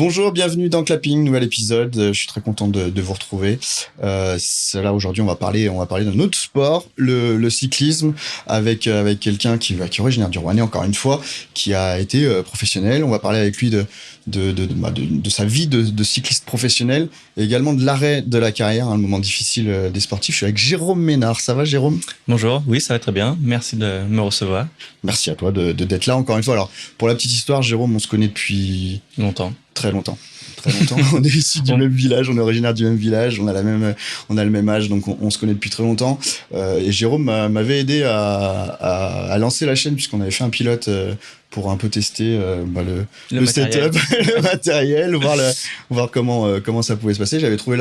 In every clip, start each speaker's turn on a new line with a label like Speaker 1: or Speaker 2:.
Speaker 1: Bonjour, bienvenue dans Clapping, nouvel épisode. Je suis très content de vous retrouver. Là aujourd'hui, on va parler d'un autre sport, le cyclisme, avec quelqu'un qui est originaire du Rouennais, encore une fois, qui a été professionnel. On va parler avec lui de sa vie de cycliste professionnel et également de l'arrêt de la carrière, un moment difficile des sportifs. Je suis avec Jérôme Ménard. Ça va, Jérôme?
Speaker 2: Bonjour, oui, ça va très bien. Merci de me recevoir.
Speaker 1: Merci à toi d'être là encore une fois. Alors, pour la petite histoire, Jérôme, on se connaît depuis
Speaker 2: longtemps.
Speaker 1: Très longtemps. On est issus du même village, on est originaire du même village, on a le même âge, donc on se connaît depuis très longtemps. Et Jérôme m'avait aidé à lancer la chaîne puisqu'on avait fait un pilote pour un peu tester le setup, le matériel, voir comment ça pouvait se passer. J'avais trouvé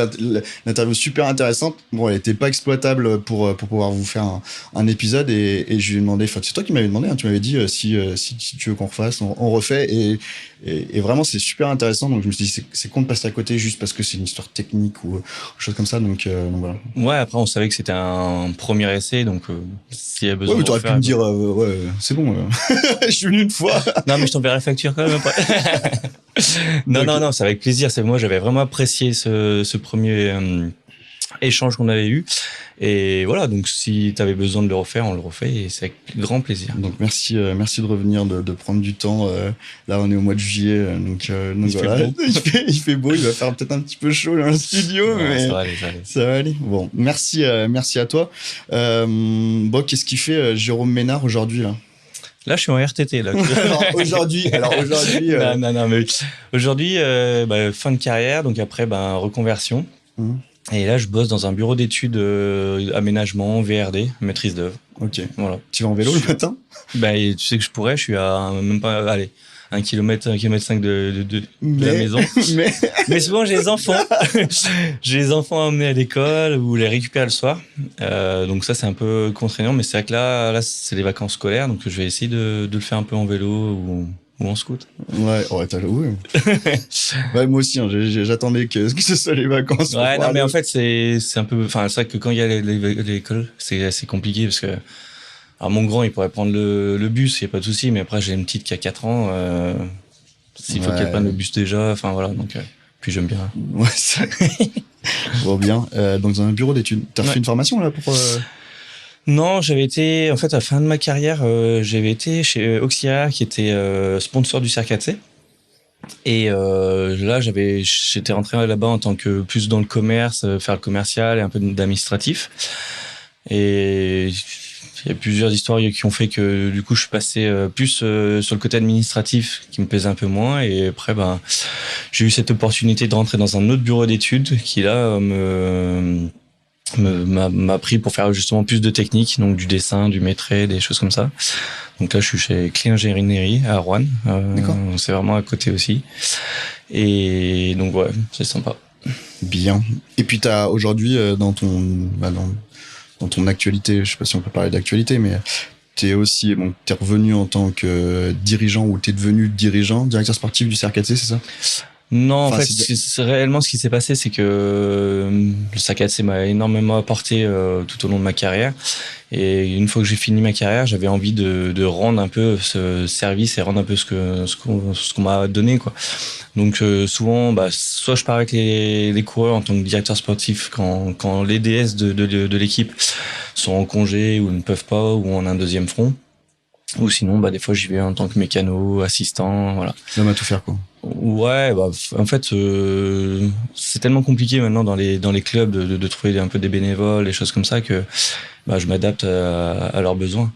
Speaker 1: l'interview super intéressante. Bon, elle était pas exploitable pour pouvoir vous faire un épisode et je lui ai demandé, enfin c'est toi qui m'avais demandé, hein, tu m'avais dit si tu veux qu'on refasse, on refait et vraiment c'est super intéressant. Donc je me suis dit c'est con de passer à côté juste parce que c'est une histoire technique ou chose comme ça. Donc voilà.
Speaker 2: Ouais, après on savait que c'était un premier essai, donc s'il y a besoin.
Speaker 1: Ouais, mais t'aurais pu me dire ouais, c'est bon. Je suis venu une fois.
Speaker 2: Non, mais je t'enverrai la facture quand même après. Non, c'est avec plaisir. Moi, j'avais vraiment apprécié ce premier échange qu'on avait eu. Et voilà, donc si tu avais besoin de le refaire, on le refait et c'est avec grand plaisir.
Speaker 1: Donc merci de revenir, de prendre du temps. Là, on est au mois de juillet, donc voilà. Il fait beau, il va faire peut-être un petit peu chaud dans le studio,
Speaker 2: ouais,
Speaker 1: mais
Speaker 2: ça va aller.
Speaker 1: Bon, merci à toi. Bon, qu'est-ce qu'il fait Jérôme Ménard aujourd'hui là?
Speaker 2: Là, je suis en RTT. Là.
Speaker 1: Aujourd'hui.
Speaker 2: Non, mais aujourd'hui, fin de carrière, donc après, reconversion. Et là, je bosse dans un bureau d'études aménagement, VRD, maîtrise d'œuvre.
Speaker 1: Ok.
Speaker 2: Voilà.
Speaker 1: Tu vas en vélo le matin?
Speaker 2: Tu sais que je pourrais, je suis à même pas, 1 km, 1,5 km de la maison. Mais souvent, j'ai les enfants. J'ai les enfants à emmener à l'école ou les récupérer le soir. Donc ça, c'est un peu contraignant. Mais c'est vrai que là, c'est les vacances scolaires. Donc, je vais essayer de le faire un peu en vélo ou en scoot.
Speaker 1: Ouais, ouais, moi aussi, hein, j'attendais que ce soit les vacances.
Speaker 2: Ouais, non, mais en fait, c'est un peu, c'est vrai que quand il y a l'école, c'est assez compliqué parce que, alors mon grand, il pourrait prendre le bus, il n'y a pas de souci, mais après, j'ai une petite qui a 4 ans, s'il faut qu'elle prenne le bus déjà, enfin voilà, donc, puis j'aime bien.
Speaker 1: Ouais, ça. Bon, bien. Donc, dans un bureau d'études. T'as fait une formation, là, pour,
Speaker 2: Non, j'avais été, en fait, à la fin de ma carrière, j'avais été chez Oxia, qui était sponsor du CERCAT-C. Et là, j'étais rentré là-bas en tant que plus dans le commerce, faire le commercial et un peu d'administratif. Et il y a plusieurs histoires qui ont fait que du coup, je suis passé plus sur le côté administratif, qui me plaisait un peu moins. Et après, j'ai eu cette opportunité de rentrer dans un autre bureau d'études qui là m'a pris pour faire justement plus de technique, donc du dessin, du maîtrise, des choses comme ça. Donc là, je suis chez Clé Ingénierie à Rouen.
Speaker 1: D'accord.
Speaker 2: C'est vraiment à côté aussi. Et donc ouais, c'est sympa.
Speaker 1: Bien. Et puis t'as aujourd'hui dans ton actualité, je sais pas si on peut parler d'actualité, mais t'es revenu en tant que dirigeant ou t'es devenu directeur sportif du CERCAT-C, c'est ça?
Speaker 2: Non, en fait, c'est réellement ce qui s'est passé, c'est que le CERCAT-C m'a énormément apporté tout au long de ma carrière. Et une fois que j'ai fini ma carrière, j'avais envie de rendre un peu ce service et rendre un peu ce qu'on m'a donné, quoi. Donc souvent, soit je pars avec les coureurs en tant que directeur sportif quand les DS de l'équipe sont en congé ou ne peuvent pas ou on a un deuxième front. Ou sinon, des fois, j'y vais en tant que mécano, assistant, voilà.
Speaker 1: L'homme à tout faire, quoi.
Speaker 2: Ouais, en fait, c'est tellement compliqué maintenant dans les clubs de trouver un peu des bénévoles, des choses comme ça que je m'adapte à leurs besoins.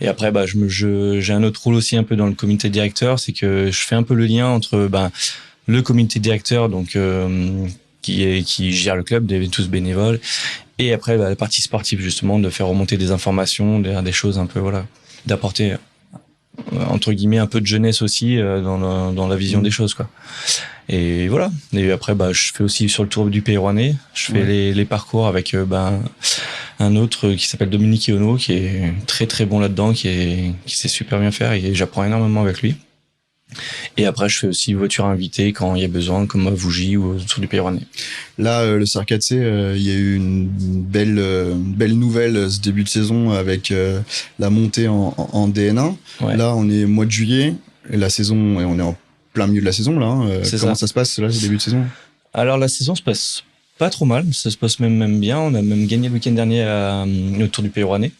Speaker 2: Et après, j'ai un autre rôle aussi un peu dans le comité directeur, c'est que je fais un peu le lien entre le comité directeur, donc qui gère le club, tous bénévoles, et après la partie sportive justement, de faire remonter des informations, des choses un peu d'apporter entre guillemets un peu de jeunesse aussi dans la vision des choses, quoi. Et voilà. Et après je fais aussi sur le Tour du Pays Rouennais, je fais les parcours avec un autre qui s'appelle Dominique Iono, qui est très très bon là-dedans, qui sait super bien faire, et j'apprends énormément avec lui. Et après, je fais aussi voiture invitée quand il y a besoin, comme à Vougy ou autour du Pays Rouennais.
Speaker 1: Là, le CERCAT-C, il y a eu une belle nouvelle ce début de saison avec la montée en DN1. Ouais. Là, on est mois de juillet et la saison, et on est plein milieu de la saison là. Comment ça se passe là, ce début de saison?
Speaker 2: Alors la saison se passe pas trop mal, ça se passe même bien. On a même gagné le week-end dernier au Tour du Pays Rouennais.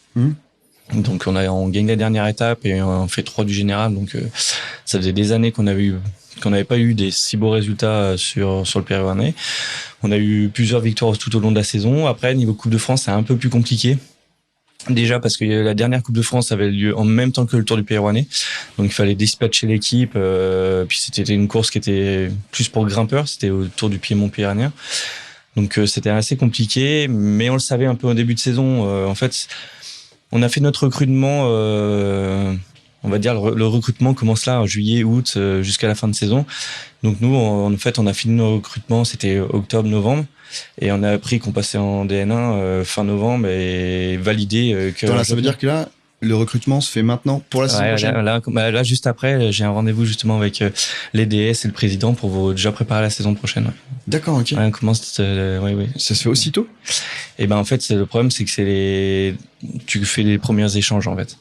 Speaker 2: Donc on gagne la dernière étape et on fait 3 du général. Donc ça faisait des années qu'on n'avait pas eu des si beaux résultats sur le Pays Rouennais. On a eu plusieurs victoires tout au long de la saison. Après, niveau Coupe de France, c'est un peu plus compliqué. Déjà parce que la dernière Coupe de France avait lieu en même temps que le Tour du Pays Rouennais, donc il fallait dispatcher l'équipe. Puis c'était une course qui était plus pour grimpeurs, c'était au Tour du Piémont pyrénéen. Donc c'était assez compliqué, mais on le savait un peu au début de saison. En fait, on a fait notre recrutement. On va dire le recrutement commence là en juillet, août, jusqu'à la fin de saison. Donc nous, en fait, on a fini nos recrutements, c'était octobre, novembre. Et on a appris qu'on passait en DN1 fin novembre et validé que...
Speaker 1: Ça veut dire que là, le recrutement se fait maintenant pour la saison prochaine.
Speaker 2: Là, juste après, j'ai un rendez-vous justement avec les DS et le président pour déjà préparer la saison prochaine. Ouais.
Speaker 1: D'accord, ok.
Speaker 2: On commence, oui.
Speaker 1: Ça se fait aussitôt?
Speaker 2: Et ben en fait, le problème, c'est que tu fais les premiers échanges en fait.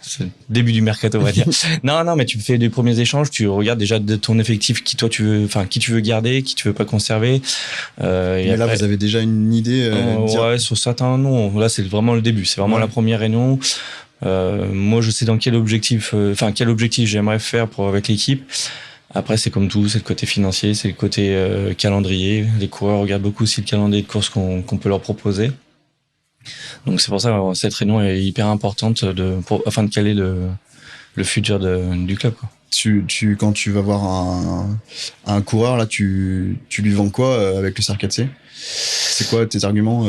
Speaker 2: C'est le début du mercato, on va dire. non, mais tu fais des premiers échanges, tu regardes déjà de ton effectif qui tu veux garder, qui tu veux pas conserver.
Speaker 1: Mais là, vous avez déjà une idée
Speaker 2: ouais, sur certains non. Là, c'est vraiment le début. C'est vraiment la première réunion. Moi, je sais dans quel objectif j'aimerais faire avec l'équipe. Après, c'est comme tout, c'est le côté financier, c'est le côté calendrier. Les coureurs regardent beaucoup aussi le calendrier de courses qu'on peut leur proposer. Donc c'est pour ça que cette réunion est hyper importante afin de caler le futur du club, quoi.
Speaker 1: Quand tu vas voir un coureur, là, tu lui vends quoi avec le CER4C? C'est quoi tes arguments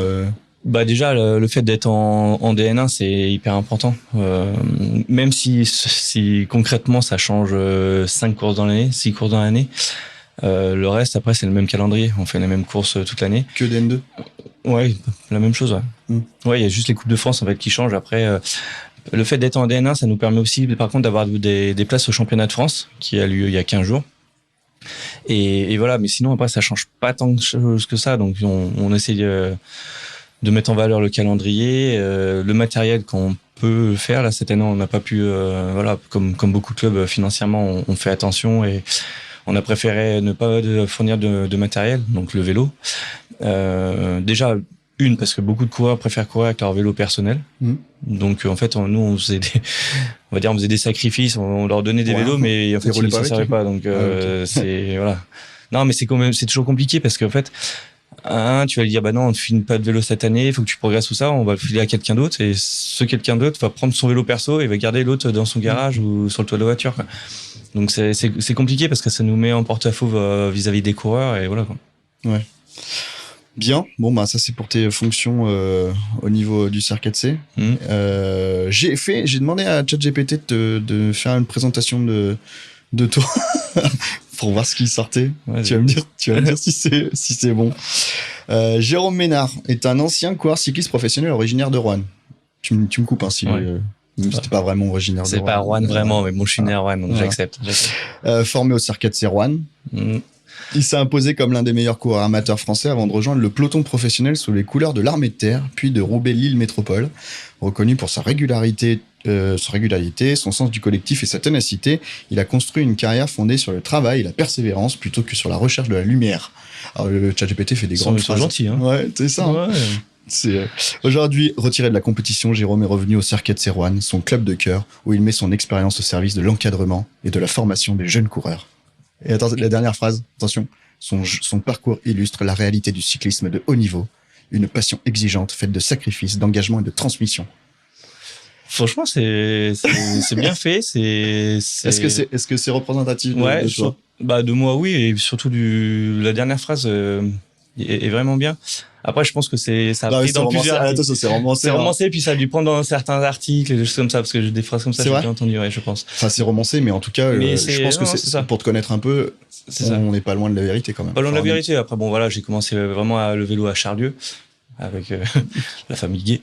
Speaker 2: Bah déjà le fait d'être en DN1 c'est hyper important. Même si concrètement ça change 5 courses dans l'année, 6 courses dans l'année. Le reste après c'est le même calendrier, on fait les mêmes courses toute l'année.
Speaker 1: Que DN2?
Speaker 2: Ouais, la même chose, ouais. Ouais, il y a juste les Coupes de France en fait qui changent. Après, le fait d'être en DN1, ça nous permet aussi, par contre, d'avoir des places au championnat de France qui a lieu il y a 15 jours. Et voilà, mais sinon après ça change pas tant de choses que ça. Donc on essaie de mettre en valeur le calendrier, le matériel qu'on peut faire. Là cette année, on n'a pas pu, voilà, comme beaucoup de clubs financièrement, on fait attention et on a préféré ne pas fournir de matériel, donc le vélo. Déjà, parce que beaucoup de coureurs préfèrent courir avec leur vélo personnel. Donc, en fait, nous, on faisait des sacrifices, on leur donnait des vélos, mais en fait, ils ne s'en servaient pas. Donc, c'est, voilà. Non, mais c'est toujours compliqué parce qu'en fait, tu vas lui dire, bah non, on ne file pas de vélo cette année, il faut que tu progresses tout ça, on va le filer à quelqu'un d'autre et ce quelqu'un d'autre va prendre son vélo perso et va garder l'autre dans son garage ou sur le toit de la voiture, quoi. Donc c'est compliqué parce que ça nous met en porte-à-faux vis-à-vis des coureurs et voilà, quoi.
Speaker 1: Ouais. Bien. Bon bah ça c'est pour tes fonctions au niveau du CER4C. J'ai demandé à ChatGPT de faire une présentation de toi pour voir ce qui sortait. Ouais, tu vas me dire si c'est bon. Jérôme Ménard est un ancien coureur cycliste professionnel originaire de Roanne. Tu me coupes si c'était pas vraiment originaire de Roanne.
Speaker 2: C'est pas Roanne vraiment, mais bon, je suis né à Roanne, donc j'accepte.
Speaker 1: Formé au CER4C Roanne. Il s'est imposé comme l'un des meilleurs coureurs amateurs français avant de rejoindre le peloton professionnel sous les couleurs de l'Armée de Terre, puis de Roubaix-Lille Métropole. Reconnu pour sa régularité, son sens du collectif et sa ténacité, il a construit une carrière fondée sur le travail et la persévérance plutôt que sur la recherche de la lumière. Alors le ChatGPT fait des grandes phrases.
Speaker 2: Ils sont gentils, hein.
Speaker 1: Ouais, c'est ça. Ouais. Aujourd'hui, retiré de la compétition, Jérôme est revenu au CER4C Roanne, son club de cœur, où il met son expérience au service de l'encadrement et de la formation des jeunes coureurs. Et attends, la dernière phrase, attention, son parcours illustre la réalité du cyclisme de haut niveau, une passion exigeante faite de sacrifices, d'engagement et de transmission.
Speaker 2: Franchement, c'est bien fait.
Speaker 1: Est-ce que c'est représentatif de toi?
Speaker 2: De moi, oui, et surtout la dernière phrase est vraiment bien. Après, je pense que ça a pris dans plusieurs.
Speaker 1: C'est romancé.
Speaker 2: C'est romancé, puis ça a dû prendre dans certains articles et des choses comme ça, parce que des phrases comme ça, j'ai bien entendu, je pense.
Speaker 1: Enfin, c'est romancé, mais en tout cas, je pense que c'est ça. Pour te connaître un peu, on n'est pas loin de la vérité quand même.
Speaker 2: Pas loin de la vérité. Après, bon, voilà, j'ai commencé vraiment le vélo à Charlieu, avec la famille Gay.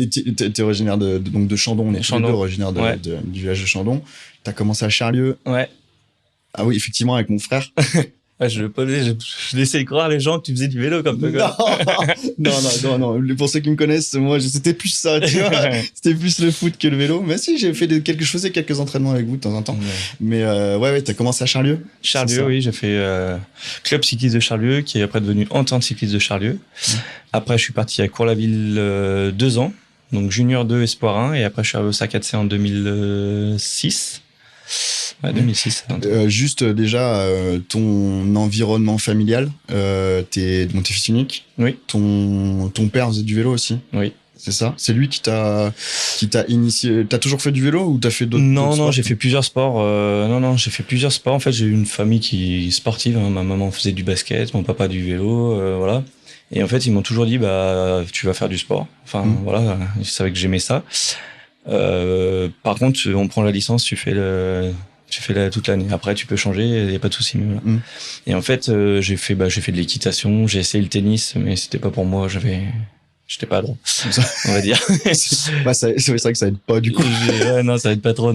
Speaker 1: T'es originaire de Chandon, on est tous les deux originaires du village de Chandon. T'as commencé à Charlieu.
Speaker 2: Ouais.
Speaker 1: Ah oui, effectivement, avec mon frère.
Speaker 2: Ah, je laissais croire les gens que tu faisais du vélo comme toi.
Speaker 1: Non. Pour ceux qui me connaissent, moi, c'était plus ça, tu vois. C'était plus le foot que le vélo. Mais si, je faisais quelques entraînements avec vous de temps en temps. Ouais. Mais ouais, t'as commencé à Charlieu.
Speaker 2: Charlieu, oui, j'ai fait club cycliste de Charlieu, qui est après devenu entente cycliste de Charlieu. Après, je suis parti à Cours-la-Ville 2 ans, donc junior 2, espoir 1, et après, je suis arrivé au SAC4C en 2006. Ouais, 2006.
Speaker 1: Juste déjà, ton environnement familial, t'es fils unique.
Speaker 2: Oui.
Speaker 1: Ton père faisait du vélo aussi.
Speaker 2: Oui.
Speaker 1: C'est ça. C'est lui qui t'a initié. T'as toujours fait du vélo ou t'as fait d'autres sports?
Speaker 2: Non, j'ai fait plusieurs sports. J'ai fait plusieurs sports. En fait, j'ai eu une famille qui est sportive. Hein. Ma maman faisait du basket, mon papa du vélo, voilà. Et en fait, ils m'ont toujours dit, bah, tu vas faire du sport. Enfin, voilà, ils savaient que j'aimais ça. Par contre, on prend la licence, tu fais toute l'année. Après, tu peux changer, il n'y a pas de souci. Voilà. Et en fait, j'ai fait de l'équitation, j'ai essayé le tennis, mais c'était pas pour moi. J'étais pas droit, on va dire.
Speaker 1: C'est vrai que ça aide pas du coup.
Speaker 2: Non, ça aide pas trop.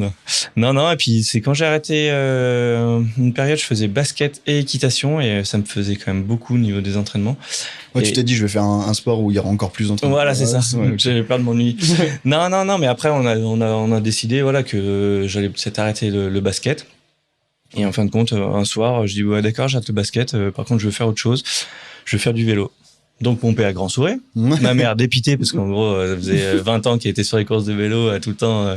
Speaker 2: Non. Et puis c'est quand j'ai arrêté une période, je faisais basket et équitation et ça me faisait quand même beaucoup au niveau des entraînements.
Speaker 1: Ouais, tu t'es dit, je vais faire un sport où il y aura encore plus d'entraînement.
Speaker 2: Voilà, c'est ça. Ouais, j'avais peur de m'ennuyer. Non, mais après on a décidé voilà que j'allais peut-être arrêter le basket. Et en fin de compte, un soir, je dis ouais d'accord, j'arrête le basket. Par contre, je veux faire autre chose. Je veux faire du vélo. Donc mon père grand sourire, ma mère dépitée parce qu'en gros ça faisait 20 ans qu'elle était sur les courses de vélo, tout le temps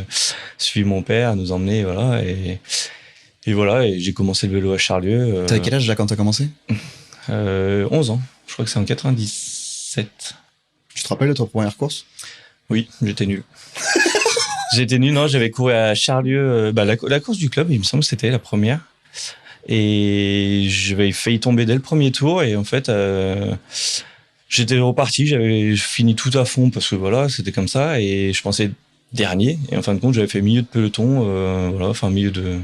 Speaker 2: suivre mon père, nous emmener, voilà, et voilà, et j'ai commencé le vélo à Charlieu.
Speaker 1: T'avais quel âge là quand t'as commencé?
Speaker 2: 11 ans, je crois que c'est en 97.
Speaker 1: Tu te rappelles de ta première course?
Speaker 2: Oui, j'étais nul. Non, j'avais couru à Charlieu, la course du club, il me semble que c'était la première. Et j'avais failli tomber dès le premier tour et en fait j'étais reparti, j'avais fini tout à fond parce que voilà, c'était comme ça et je pensais dernier et en fin de compte, j'avais fait milieu de peloton, voilà, enfin milieu de.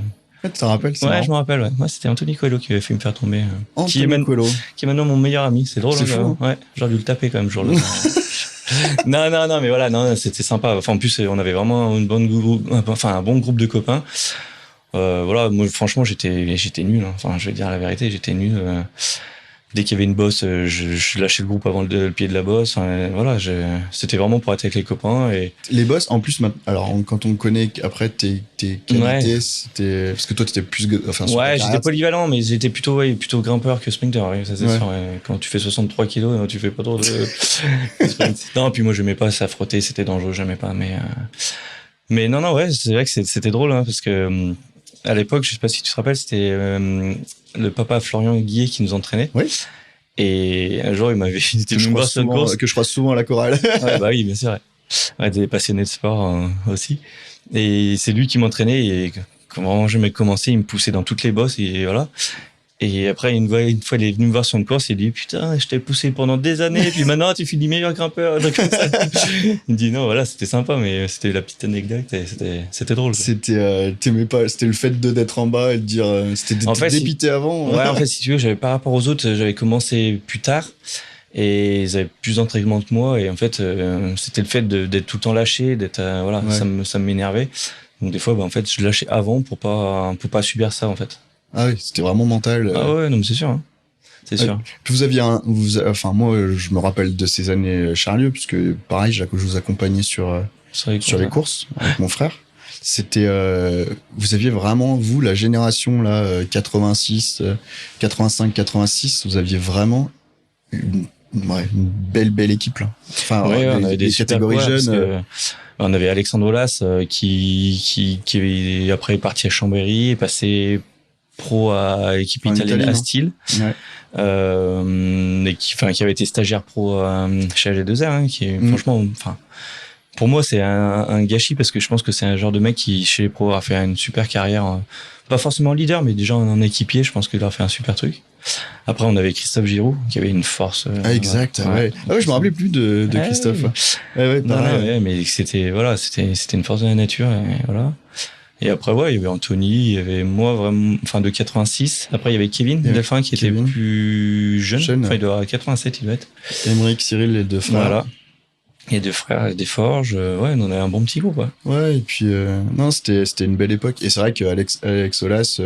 Speaker 1: Tu te rappelles?
Speaker 2: Ouais, marrant. Je me rappelle. Ouais, moi c'était Anthony Coelho qui avait fait me faire tomber.
Speaker 1: Anthony Coelho,
Speaker 2: qui est maintenant mon meilleur ami. C'est drôle.
Speaker 1: C'est fou.
Speaker 2: Ouais, j'aurais dû le taper quand même jour-là. Non, mais voilà, non, c'était sympa. Enfin, en plus, on avait vraiment un bon groupe de copains. Voilà, moi franchement, j'étais nul. Hein. Enfin, je vais dire la vérité, j'étais nul. Dès qu'il y avait une bosse, je lâchais le groupe avant le pied de la bosse. Voilà, c'était vraiment pour être avec les copains. Et
Speaker 1: les bosses, en plus, alors quand on connaît après tes qualités, c'était parce que toi t'étais plus, enfin.
Speaker 2: Ouais, j'étais polyvalent, mais j'étais plutôt grimpeur que sprinter. Ouais, ça c'est sûr. Ouais. Quand tu fais 63 kilos, tu fais pas trop de sprint. Non, puis moi j'aimais pas ça frotter, c'était dangereux, j'aimais pas. Mais non, ouais, c'est vrai que c'était drôle, hein, parce que à l'époque, je sais pas si tu te rappelles, c'était le papa Florian Guillet qui nous entraînait.
Speaker 1: Oui.
Speaker 2: Et un jour, il m'avait dit que je
Speaker 1: croise souvent à la chorale.
Speaker 2: Ouais, bah oui, bien sûr. Ouais, t'es passionné de sport aussi. Et c'est lui qui m'entraînait et quand je m'ai commencé, il me poussait dans toutes les bosses et voilà. Et après, une fois, il est venu me voir sur une course, il dit, putain, je t'ai poussé pendant des années, et puis maintenant, tu finis meilleur grimpeur. Donc, il me dit, non, voilà, c'était sympa, mais c'était la petite anecdote, et c'était drôle.
Speaker 1: T'aimais pas, c'était le fait d'être en bas et de dire, c'était dépité avant.
Speaker 2: Ouais, en fait, si tu veux, par rapport aux autres, j'avais commencé plus tard, et ils avaient plus d'entraînement que moi, et en fait, c'était le fait d'être tout le temps lâché, voilà, ouais. Ça m'énervait. Donc, des fois, en fait, je lâchais avant pour pas subir ça, en fait.
Speaker 1: Ah oui, c'était vraiment mental.
Speaker 2: Ah ouais, non, mais c'est sûr. Hein. C'est sûr.
Speaker 1: Puis vous aviez enfin, moi, je me rappelle de ces années Charlieu, puisque pareil, je vous accompagnais sur les courses avec mon frère. C'était, vous aviez vraiment, vous, la génération, là, 85, 86, vous aviez vraiment une belle équipe, là. Enfin,
Speaker 2: ouais, on avait des catégories jeunes. On avait Alexandre Olas, qui après est parti à Chambéry, est passé pro à l'équipe italienne à Style, ouais. Et qui avait été stagiaire pro chez AG2R, hein, qui est franchement, enfin, pour moi c'est un gâchis parce que je pense que c'est un genre de mec qui chez les pros a fait une super carrière, pas forcément leader, mais déjà en équipier, je pense qu'il a fait un super truc. Après on avait Christophe Giroud qui avait une force.
Speaker 1: Exact. Ouais. Ah ouais, je me rappelais plus de Christophe. Ouais,
Speaker 2: non, mais c'était une force de la nature, et voilà. Et après, ouais, il y avait Anthony, il y avait moi, vraiment, enfin, de 86. Après, il y avait Kevin Delphin qui était plus jeune. Enfin, il doit avoir 87, il doit être.
Speaker 1: Émeric, Cyril, les deux frères.
Speaker 2: Voilà. Et deux frères et des forges. Ouais, on avait un bon petit groupe. Ouais,
Speaker 1: Ouais, et puis non, c'était une belle époque. Et c'est vrai qu'Alex Aulas,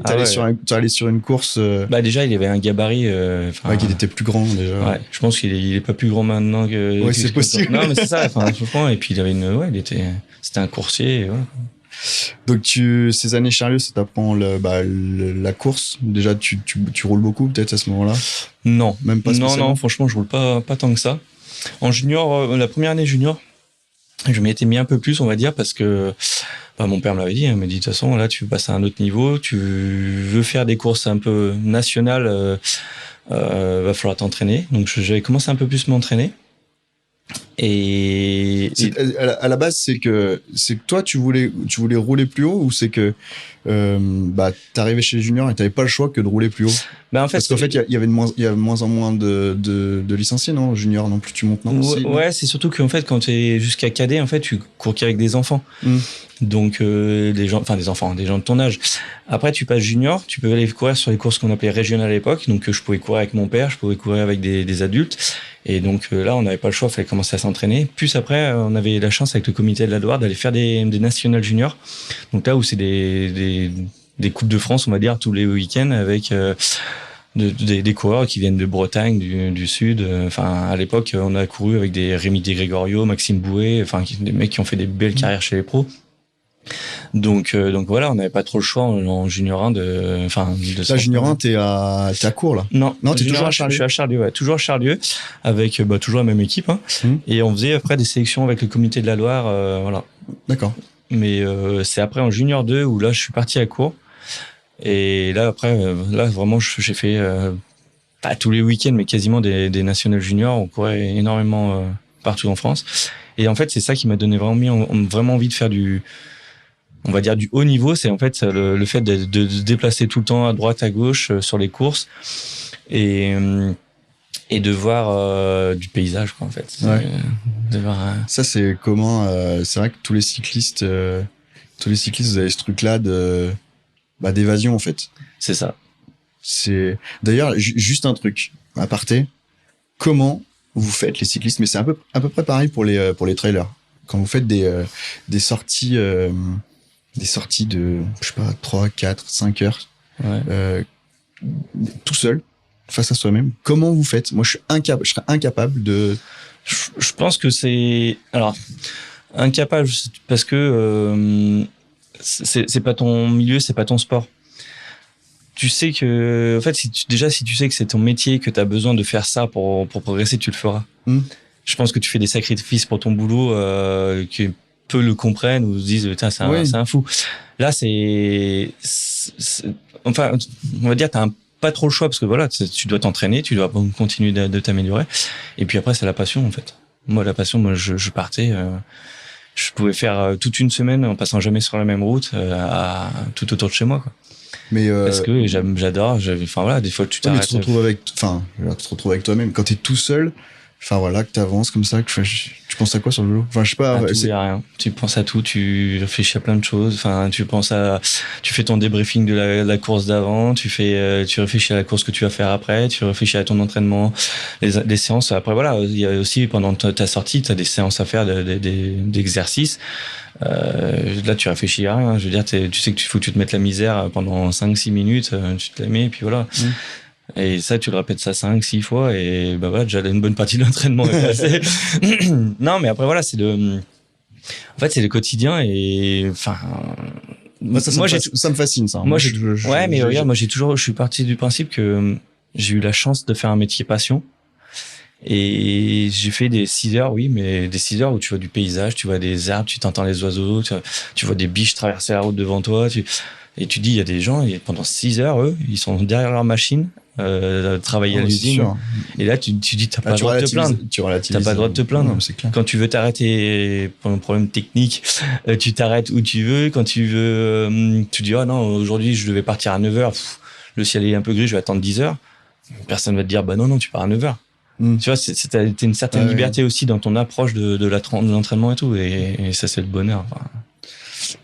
Speaker 1: t'allais sur une course
Speaker 2: Bah déjà, il avait un gabarit.
Speaker 1: ouais, qui était plus grand déjà.
Speaker 2: Ouais, je pense qu'il est pas plus grand maintenant que.
Speaker 1: Ouais, c'est possible.
Speaker 2: Non, mais c'est ça. Enfin, franchement, et puis il avait ouais, c'était un coursier. Ouais.
Speaker 1: Donc ces années Charlieu, ça t'apprend la course. Déjà, tu roules beaucoup peut-être à ce moment-là.
Speaker 2: Non,
Speaker 1: même pas spécialement.
Speaker 2: Non, franchement, je roule pas tant que ça. En junior, la première année junior, je m'y étais mis un peu plus, on va dire, parce que mon père me l'avait dit. Il m'a dit de toute façon, là, tu veux passer à un autre niveau, tu veux faire des courses un peu nationales, va falloir t'entraîner. Donc j'avais commencé un peu plus m'entraîner.
Speaker 1: À la base, c'est que toi tu voulais rouler plus haut, ou c'est que t'arrivais chez les juniors et t'avais pas le choix que de rouler plus haut?
Speaker 2: En fait,
Speaker 1: parce qu'en fait il y avait de moins en moins de licenciés, non, junior non plus, tu montes, non?
Speaker 2: Ouais, c'est surtout qu'en fait quand t'es jusqu'à cadet, en fait tu cours qu'avec des enfants. Donc des gens de ton âge. Après tu passes junior, tu peux aller courir sur les courses qu'on appelait régionales à l'époque. Donc je pouvais courir avec mon père, je pouvais courir avec des adultes. Et donc là on n'avait pas le choix, il fallait commencer à s'entraîner. Plus après on avait la chance avec le comité de la Loire d'aller faire des nationales juniors. Donc là où c'est des coupes de France, on va dire, tous les week-ends avec des coureurs qui viennent de Bretagne, du Sud. Enfin, à l'époque, on a couru avec des Rémi De Gregorio, Maxime Bouet, enfin, des mecs qui ont fait des belles carrières chez les pros. Donc voilà, on n'avait pas trop le choix en junior 1
Speaker 1: Là, junior 1, t'es à Cours, là?
Speaker 2: Non,
Speaker 1: t'es toujours à Charlieu?
Speaker 2: Je suis à Charlieu, ouais, toujours à Charlieu, avec toujours la même équipe, hein. Et on faisait après des sélections avec le comité de la Loire, voilà.
Speaker 1: D'accord.
Speaker 2: Mais c'est après en junior 2 où là, je suis parti à Cours. Et là, après, vraiment, j'ai fait pas tous les week-ends, mais quasiment des nationales juniors. On courait énormément partout en France. Et en fait, c'est ça qui m'a donné vraiment envie de faire on va dire du haut niveau. C'est en fait le fait de se déplacer tout le temps à droite, à gauche sur les courses et de voir du paysage, quoi, en fait.
Speaker 1: Ouais. Ça, c'est comment c'est vrai que tous les cyclistes, vous avez ce truc-là d'évasion, en fait.
Speaker 2: C'est ça.
Speaker 1: C'est d'ailleurs juste un truc à aparté. Comment vous faites, les cyclistes? Mais c'est à peu près pareil pour les trailers. Quand vous faites des sorties de, je sais pas, 3, 4, 5 heures,
Speaker 2: ouais.
Speaker 1: Tout seul, face à soi-même, comment vous faites? Moi, je serais incapable de...
Speaker 2: Je pense que c'est... Alors, incapable, parce que c'est pas ton milieu, c'est pas ton sport. Tu sais que, en fait, si tu sais que c'est ton métier, que tu as besoin de faire ça pour progresser, tu le feras. Je pense que tu fais des sacrifices pour ton boulot, que peu le comprennent ou se disent, putain, c'est un fou. Là, enfin, on va dire, t'as pas trop le choix, parce que voilà, tu dois t'entraîner, tu dois continuer de t'améliorer. Et puis après, c'est la passion, en fait. Moi, la passion, je partais, je pouvais faire toute une semaine en passant jamais sur la même route, tout autour de chez moi, quoi.
Speaker 1: Mais
Speaker 2: parce que j'adore, enfin voilà, des fois tu t'arrêtes.
Speaker 1: Mais tu te retrouves avec toi-même quand t'es tout seul. Enfin voilà, que t'avances comme ça, tu penses à quoi sur le vélo? Enfin, je sais pas.
Speaker 2: C'est rien. Tu penses à tout, tu réfléchis à plein de choses. Enfin, tu fais ton débriefing de la course d'avant, tu réfléchis à la course que tu vas faire après, tu réfléchis à ton entraînement, les séances. Après voilà, il y a aussi pendant ta sortie, t'as des séances à faire d'exercices. Là, tu réfléchis à rien. Je veux dire, tu sais que faut que tu te mettes la misère pendant 5-6 minutes, tu te la mets, et puis voilà. Et ça, tu le répètes ça 5-6 fois, et voilà, déjà une bonne partie de l'entraînement est passée. Non, mais après voilà, c'est le quotidien, et enfin.
Speaker 1: Ça me fascine, ça.
Speaker 2: Moi, regarde, je suis parti du principe que j'ai eu la chance de faire un métier passion. Et j'ai fait des 6 heures, oui, mais des 6 heures où tu vois du paysage, tu vois des arbres, tu t'entends les oiseaux, tu vois des biches traverser la route devant toi, et tu dis, il y a des gens, et pendant 6 heures, eux, ils sont derrière leur machine, travailler à l'usine. Et là, tu dis, t'as pas le droit de te plaindre. T'as pas le droit de te plaindre.
Speaker 1: Non, c'est clair.
Speaker 2: Quand tu veux t'arrêter pour un problème technique, tu t'arrêtes où tu veux. Quand tu veux, tu dis, oh non, aujourd'hui, je devais partir à 9 heures. Le ciel est un peu gris, je vais attendre 10 heures. Personne va te dire, bah non, tu pars à 9 heures. Tu vois, t'as une certaine liberté aussi dans ton approche de l'entraînement et tout, et ça, c'est le bonheur. Enfin.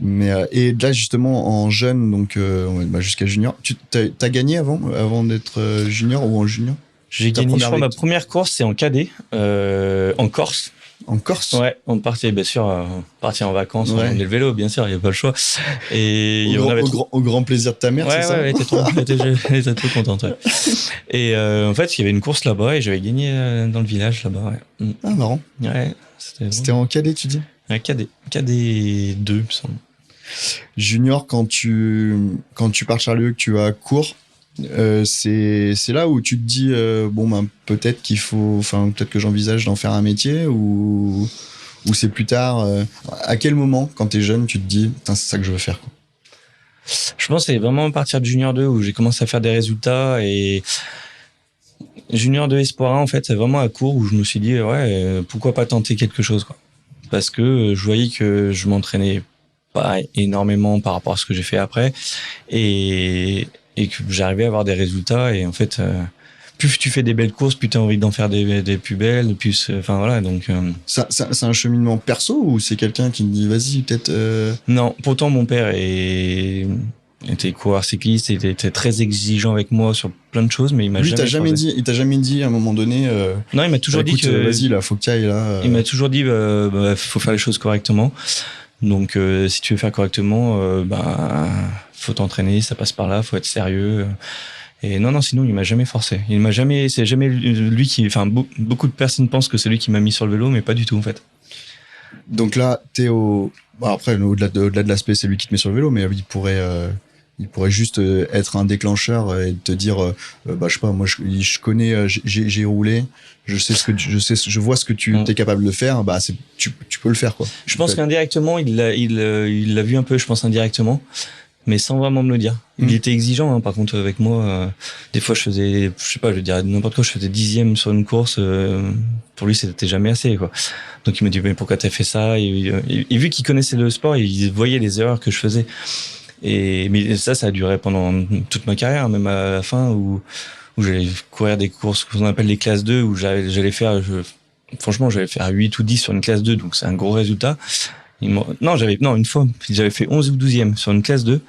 Speaker 1: Mais et là, justement, en jeune, donc jusqu'à junior, t'as gagné avant d'être junior, ou en junior?
Speaker 2: J'ai gagné, je crois, ma première course, c'est en cadet, en Corse.
Speaker 1: En Corse?
Speaker 2: Ouais, on partait, bien sûr, partir en vacances, on emmenait le vélo, bien sûr, il n'y a pas le choix. Et
Speaker 1: au grand plaisir de ta mère, c'est ça?
Speaker 2: Ouais, elle était trop contente, ouais. Et en fait, il y avait une course là-bas et j'avais gagné dans le village là-bas, ouais.
Speaker 1: Ah, marrant.
Speaker 2: Ouais,
Speaker 1: c'était en cadet, tu dis?
Speaker 2: Ouais, cadet 2, il me semble.
Speaker 1: Junior, quand tu pars de Charlieu, que tu vas à cours, c'est là où tu te dis bon ben peut-être peut-être que j'envisage d'en faire un métier ou c'est plus tard. À quel moment, quand t'es jeune, tu te dis putain, c'est ça que je veux faire, quoi?
Speaker 2: Je pense que c'est vraiment à partir de Junior 2 où j'ai commencé à faire des résultats, et Junior 2 Espoir 1, en fait, c'est vraiment à court où je me suis dit ouais, pourquoi pas tenter quelque chose, quoi. Parce que je voyais que je m'entraînais pas énormément par rapport à ce que j'ai fait après, et que j'arrivais à avoir des résultats, et en fait plus tu fais des belles courses, plus tu as envie d'en faire des plus belles, plus enfin voilà, donc
Speaker 1: c'est un cheminement perso ou c'est quelqu'un qui me dit vas-y peut-être
Speaker 2: Non, pourtant mon père était coureur cycliste, il était très exigeant avec moi sur plein de choses, mais il m'a
Speaker 1: il t'a jamais dit à un moment donné
Speaker 2: non, il m'a toujours dit que
Speaker 1: vas-y là, faut que tu ailles là.
Speaker 2: Il m'a toujours dit faut faire les choses correctement. Donc si tu veux faire correctement, faut t'entraîner, ça passe par là, faut être sérieux. Et non, sinon il m'a jamais forcé. C'est jamais lui qui, enfin beaucoup de personnes pensent que c'est lui qui m'a mis sur le vélo, mais pas du tout en fait.
Speaker 1: Donc là, t'es après au-delà de l'aspect, c'est lui qui te met sur le vélo, mais il pourrait juste être un déclencheur et te dire je sais pas, moi je connais, j'ai roulé, je vois ce que tu es capable de faire, tu peux le faire, quoi.
Speaker 2: Je pense qu'indirectement il l'a vu un peu, je pense indirectement, mais sans vraiment me le dire. Il était exigeant, hein, par contre avec moi, des fois je faisais, je sais pas, je veux dire n'importe quoi, je faisais 10e sur une course, pour lui c'était jamais assez, quoi. Donc il me dit mais pourquoi t'as fait ça, et vu qu'il connaissait le sport, il voyait les erreurs que je faisais. Mais ça a duré pendant toute ma carrière, même à la fin où j'allais courir des courses qu'on appelle les classes 2, où j'allais faire, franchement, j'allais faire 8 ou 10 sur une classe 2, donc c'est un gros résultat. Une fois, j'avais fait 11 ou 12e sur une classe 2,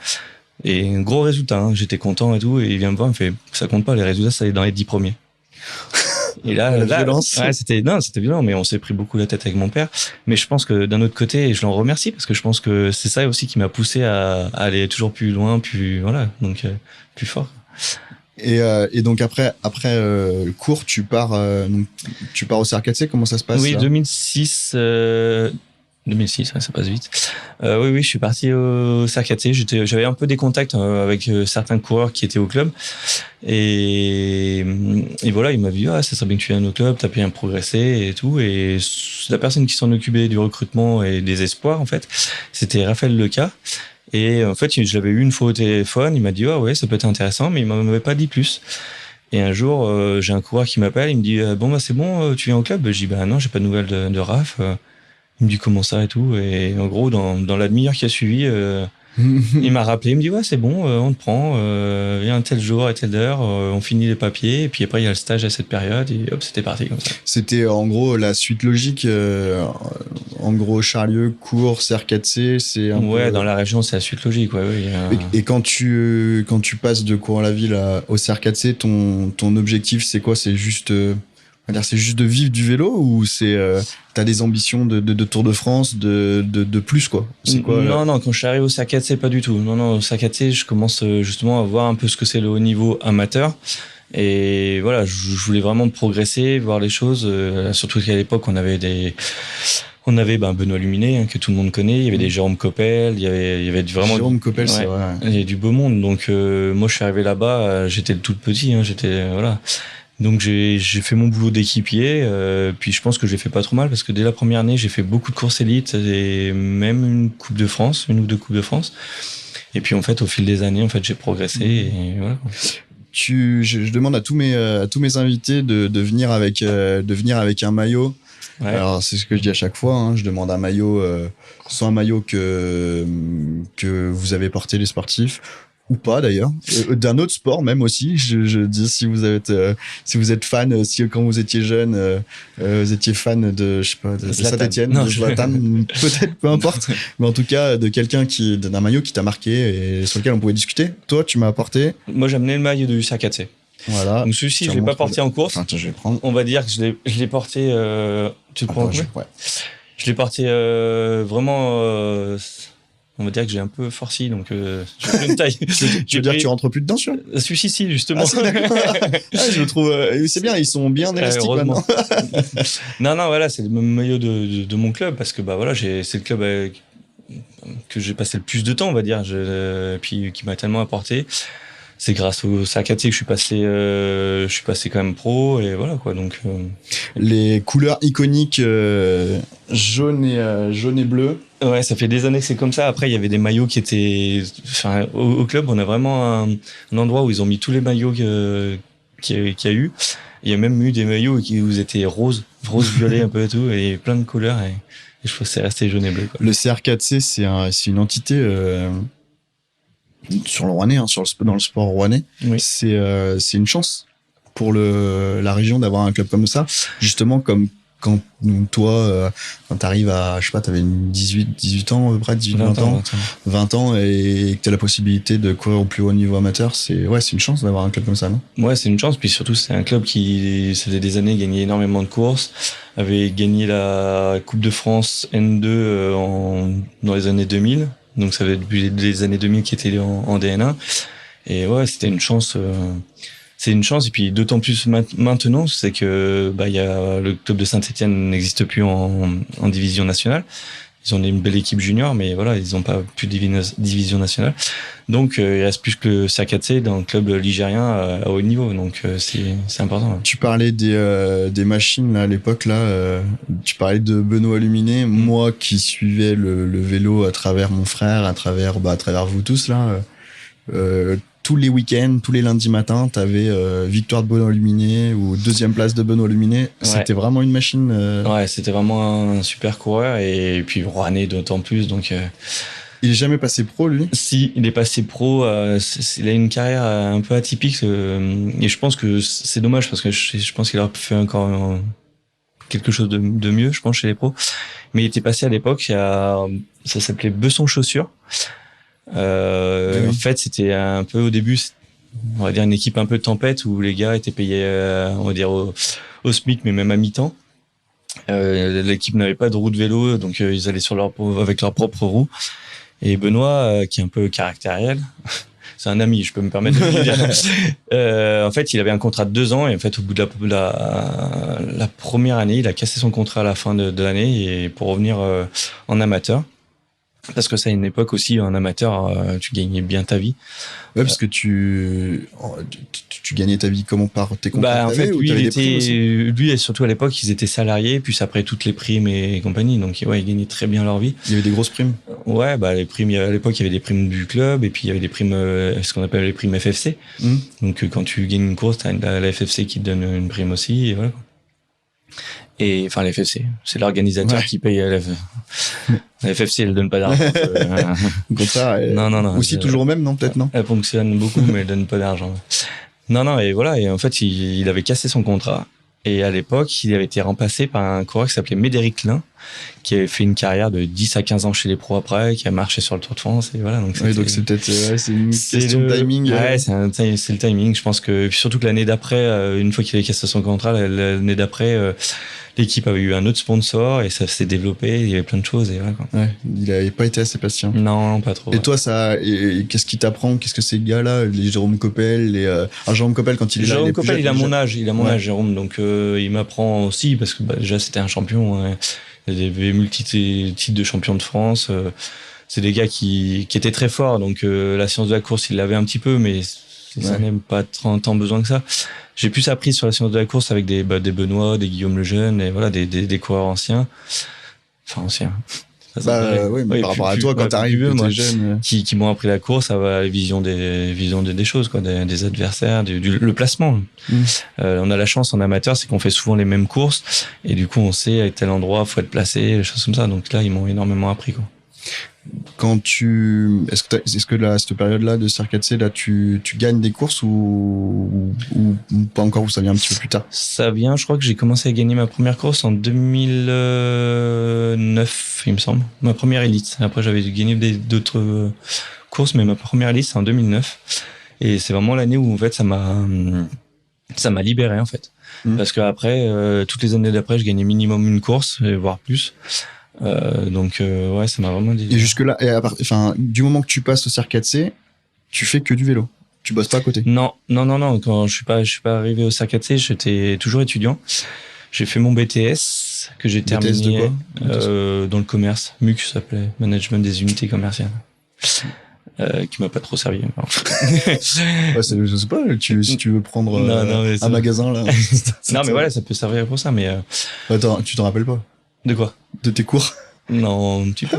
Speaker 2: et un gros résultat, hein, j'étais content et tout, et il vient me voir, il me fait, ça compte pas, les résultats, ça est dans les 10 premiers. Et là,
Speaker 1: violence.
Speaker 2: Ouais, c'était violent, mais on s'est pris beaucoup la tête avec mon père. Mais je pense que d'un autre côté, et je l'en remercie, parce que je pense que c'est ça aussi qui m'a poussé à aller toujours plus loin, plus fort.
Speaker 1: Et donc après cours, tu pars au CRKC, comment ça se passe?
Speaker 2: Oui,
Speaker 1: là
Speaker 2: 2006, ouais, ça passe vite. Oui, je suis parti au CRKC. J'avais un peu des contacts avec certains coureurs qui étaient au club. Et voilà, il m'a dit, ça serait bien que tu viennes au club, t'as bien progressé et tout. Et la personne qui s'en occupait du recrutement et des espoirs, en fait, c'était Raphaël Leca. Et en fait, je l'avais eu une fois au téléphone, il m'a dit, ouais, ça peut être intéressant, mais il m'avait pas dit plus. Et un jour, j'ai un coureur qui m'appelle, il me dit, c'est bon, tu viens au club? Je dis, non, j'ai pas de nouvelles de Raph. Il me dit comment ça et tout, et en gros dans la demi-heure qui a suivi, il m'a rappelé, il me dit ouais c'est bon, on te prend, viens tel jour à telle heure, on finit les papiers, et puis après il y a le stage à cette période, et hop, c'était parti comme ça.
Speaker 1: C'était en gros la suite logique, en gros Charlieu, Cours, CRKC, c'est un peu...
Speaker 2: Dans la région c'est la suite logique, ouais.
Speaker 1: Et quand tu passes de Cours-la-Ville au CRKC, ton objectif c'est quoi? C'est juste c'est juste de vivre du vélo, ou c'est t'as des ambitions de Tour de France, de plus, quoi? C'est quoi?
Speaker 2: Non, quand je suis arrivé au CRKC, pas du tout. Non, au CRKC, je commence justement à voir un peu ce que c'est le haut niveau amateur. Et voilà, je voulais vraiment progresser, voir les choses. Surtout qu'à l'époque, on avait Benoît Luminet, hein, que tout le monde connaît. Il y avait des Jérôme Coppel, il y avait vraiment...
Speaker 1: Jérôme Coppel, c'est vrai.
Speaker 2: Il y avait du beau monde. Donc moi, je suis arrivé là-bas, j'étais le tout petit, hein, voilà. Donc j'ai fait mon boulot d'équipier, puis je pense que j'ai fait pas trop mal, parce que dès la première année j'ai fait beaucoup de courses élites et même une ou deux Coupes de France. Et puis en fait au fil des années j'ai progressé, et voilà.
Speaker 1: Je demande à tous mes invités de venir avec un maillot. Ouais. Alors c'est ce que je dis à chaque fois, hein, je demande un maillot, soit un maillot que vous avez porté les sportifs, ou pas d'ailleurs, d'un autre sport même aussi. Je dis, si vous êtes fan, si quand vous étiez jeune, vous étiez fan de, je sais pas, de Saint-Etienne, de Zlatan, peut-être, peu importe, mais en tout cas de quelqu'un d'un maillot qui t'a marqué et sur lequel on pouvait discuter. Toi, tu m'as apporté.
Speaker 2: Moi, j'ai amené le maillot du CRKC.
Speaker 1: Voilà.
Speaker 2: Donc celui-ci, je l'ai pas porté en course.
Speaker 1: Attends, je vais prendre.
Speaker 2: On va dire que je l'ai porté. Tu le prends en combien ?
Speaker 1: Ouais.
Speaker 2: Je l'ai porté vraiment. On va dire que j'ai un peu forci, donc j'ai pris une taille.
Speaker 1: Tu veux dire que tu rentres plus dedans, celui-là ?
Speaker 2: Celui-ci, justement.
Speaker 1: Je le trouve. C'est bien, ils sont bien élastiques maintenant.
Speaker 2: Non, voilà, c'est le maillot de mon club parce que voilà, c'est le club que j'ai passé le plus de temps, on va dire, puis qui m'a tellement apporté. C'est grâce au Sarkazé que je suis passé quand même pro et voilà quoi. Donc
Speaker 1: les couleurs iconiques jaune et bleu.
Speaker 2: Ouais, ça fait des années que c'est comme ça. Après, il y avait des maillots qui étaient, au club, on a vraiment un endroit où ils ont mis tous les maillots qu'il y a eu. Il y a même eu des maillots où ils étaient rose, violet un peu et tout, et plein de couleurs. Et je trouve que c'est resté jaune et bleu, quoi.
Speaker 1: Le CR4C, c'est une entité sur le Rouennais, hein, dans le sport rouennais.
Speaker 2: Oui.
Speaker 1: C'est une chance pour la région d'avoir un club comme ça. Justement, comme quand toi, quand t'arrives à, je sais pas, t'avais 18 ans à peu près, 20 ans, et que t'as la possibilité de courir au plus haut niveau amateur, c'est une chance d'avoir un club comme ça, non ?
Speaker 2: Ouais, c'est une chance. Puis surtout, c'est un club qui, ça faisait des années, gagnait énormément de courses, avait gagné la Coupe de France N2 dans les années 2000. Donc ça fait depuis les années 2000 qui était en DN1. Et ouais, c'était une chance. C'est une chance, et puis d'autant plus maintenant, c'est que il y a le club de Saint-Étienne n'existe plus en division nationale. Ils ont une belle équipe junior, mais voilà, ils n'ont pas plus de division nationale. Donc il reste plus que le CR4C dans le club ligérien à haut niveau. Donc c'est important. Ouais.
Speaker 1: Tu parlais des machines là à l'époque là. Tu parlais de Benoît Luminet. Moi qui suivais le vélo à travers mon frère, à travers vous tous là. Tous les week-ends, tous les lundis matins, t'avais victoire de Benoît Luminet ou deuxième place de Benoît Luminet. Ouais. C'était vraiment une machine.
Speaker 2: Ouais, c'était vraiment un super coureur, et puis Rouennais d'autant plus. Donc
Speaker 1: il est jamais passé pro, lui ?
Speaker 2: Si, il est passé pro. Il a une carrière un peu atypique, et je pense que c'est dommage parce que je pense qu'il aurait fait encore quelque chose de mieux, je pense, chez les pros. Mais il était passé à l'époque, ça s'appelait Besson Chaussures. En fait, c'était un peu au début, on va dire une équipe un peu de tempête où les gars étaient payés, on va dire au SMIC, mais même à mi-temps. L'équipe n'avait pas de roue de vélo, donc ils allaient avec leur propre roue. Et Benoît, qui est un peu caractériel, c'est un ami, je peux me permettre de le dire. En fait, il avait un contrat de 2 ans, et en fait, au bout de la première année, il a cassé son contrat à la fin de l'année, et pour revenir en amateur. Parce que ça, à une époque aussi, en amateur, tu gagnais bien ta vie.
Speaker 1: Ouais, parce que tu gagnais ta vie comment, par tes contrats?
Speaker 2: En fait, lui et surtout à l'époque, ils étaient salariés, puis après toutes les primes et compagnie. Donc, ouais, ils gagnaient très bien leur vie.
Speaker 1: Il y avait des grosses primes?
Speaker 2: Ouais, les primes, à l'époque, il y avait des primes du club, et puis il y avait des primes, ce qu'on appelle les primes FFC. Donc, quand tu gagnes une course, t'as la FFC qui te donne une prime aussi, et voilà. Et enfin, la FFC, c'est l'organisateur qui paye la FFC, elle donne pas d'argent.
Speaker 1: Comme ça. Non. Aussi toujours même, non, peut-être, non.
Speaker 2: Elle fonctionne beaucoup, mais elle donne pas d'argent. Non, et voilà. Et en fait, il avait cassé son contrat. Et à l'époque, il avait été remplacé par un coureur qui s'appelait Médéric Lin, qui avait fait une carrière de 10 à 15 ans chez les pros après, qui a marché sur le Tour de France, et voilà. Donc,
Speaker 1: donc c'est peut-être, c'est une question de timing.
Speaker 2: Ouais, c'est le timing. Je pense que, surtout que l'année d'après, une fois qu'il avait cassé son contrat, l'année d'après, l'équipe avait eu un autre sponsor, et ça s'est développé, il y avait plein de choses, et voilà, quoi.
Speaker 1: Ouais, il avait pas été assez patient.
Speaker 2: Non, pas trop.
Speaker 1: Et toi, qu'est-ce qui t'apprend? Qu'est-ce que ces gars-là, les Jérôme Coppel, Jérôme Coppel, quand il est là.
Speaker 2: Jérôme Coppel, il a mon âge, Jérôme, donc, il m'apprend aussi, parce que, déjà, c'était un champion, hein. Il avait multi-titres de champion de France. C'est des gars qui étaient très forts, donc, la science de la course, il l'avait un petit peu, mais ça n'aime pas tant besoin que ça. J'ai plus appris sur la science de la course avec des Benoît, des Guillaume Lejeune, et voilà, des coureurs anciens. Enfin, anciens.
Speaker 1: Oui, mais par rapport à toi, quand t'arrives,
Speaker 2: moi,
Speaker 1: jeune.
Speaker 2: Qui m'ont appris la course, ça va, la vision des choses, quoi, des adversaires, le placement. On a la chance en amateur, c'est qu'on fait souvent les mêmes courses, et du coup, on sait à tel endroit, faut être placé, des choses comme ça. Donc là, ils m'ont énormément appris, quoi.
Speaker 1: Est-ce que là, cette période-là de CR4C, là, tu gagnes des courses ou pas encore, ou ça vient un petit peu plus tard?
Speaker 2: Ça vient, je crois que j'ai commencé à gagner ma première course en 2009, il me semble. Ma première élite. Après, j'avais gagné courses, mais ma première élite, c'est en 2009. Et c'est vraiment l'année où, en fait, ça m'a ça m'a libéré en fait. Parce qu'après, toutes les années d'après, je gagnais minimum une course, voire plus. Donc ouais, ça m'a vraiment dit.
Speaker 1: Et jusque-là, du moment que tu passes au CR4C, tu fais que du vélo. Tu bosses pas à côté.
Speaker 2: Non. Quand je suis pas arrivé au CR4C, j'étais toujours étudiant. J'ai fait mon BTS que j'ai terminé
Speaker 1: de quoi
Speaker 2: dans le commerce. MUC ça s'appelait, Management des unités commerciales. Qui m'a pas trop servi.
Speaker 1: Ouais, je sais pas, si tu veux prendre un magasin là.
Speaker 2: Non mais voilà, ça peut servir pour ça. Mais
Speaker 1: attends, tu t'en rappelles pas?
Speaker 2: De quoi?
Speaker 1: De tes cours?
Speaker 2: Non, un petit peu.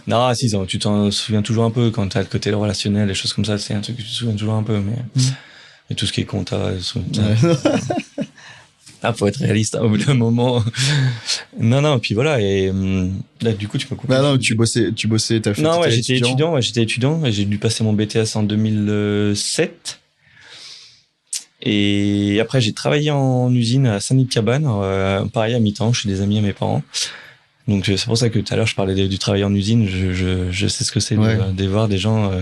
Speaker 2: Non, si, tu t'en souviens toujours un peu quand t'as le côté relationnel, les choses comme ça, c'est un truc que tu te souviens toujours un peu, mais tout ce qui est compta, faut être réaliste, au bout d'un moment. Non, puis voilà, et là, du coup, tu peux couper.
Speaker 1: Bah non, tu bossais, t'as fait.
Speaker 2: Non, ouais, j'étais étudiant, et j'ai dû passer mon BTS en 2007. Et après, j'ai travaillé en usine à Saint-Denis-de-Cabane, pareil à mi-temps, je suis des amis à mes parents. Donc c'est pour ça que tout à l'heure je parlais du travail en usine. Je sais ce que c'est de voir des gens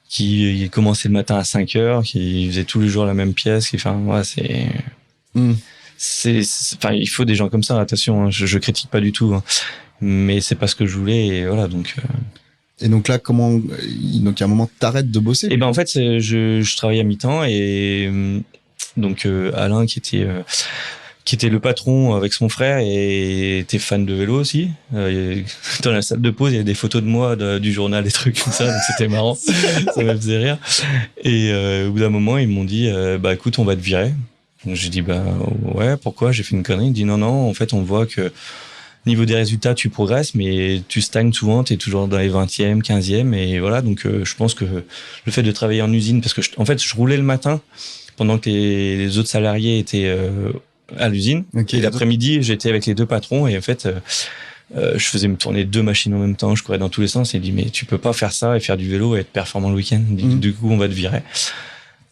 Speaker 2: qui commençaient le matin à 5h, qui faisaient tous les jours la même pièce. Enfin, il faut des gens comme ça. Attention, hein, je critique pas du tout, hein, mais c'est pas ce que je voulais. Et voilà, donc.
Speaker 1: Et donc là, donc il y a un moment t'arrêtes de bosser?
Speaker 2: Et ben en fait, je travaillais à mi-temps et donc Alain qui était le patron avec son frère et était fan de vélo aussi. Dans la salle de pause, il y a des photos de moi du journal, des trucs comme ça, donc c'était marrant. Ça me faisait rire. Et au bout d'un moment, ils m'ont dit bah écoute, on va te virer. Donc j'ai dit bah ouais, pourquoi? J'ai fait une connerie. Il dit non, en fait, on voit que niveau des résultats, tu progresses, mais tu stagnes souvent, tu es toujours dans les 20e, 15e et voilà, donc je pense que le fait de travailler en usine, parce que en fait, je roulais le matin pendant que les autres salariés étaient à l'usine. Okay, et l'après-midi, j'étais avec les deux patrons et en fait, je faisais me tourner 2 machines en même temps, je courais dans tous les sens et il dit mais tu peux pas faire ça et faire du vélo et être performant le week-end. Du coup, on va te virer.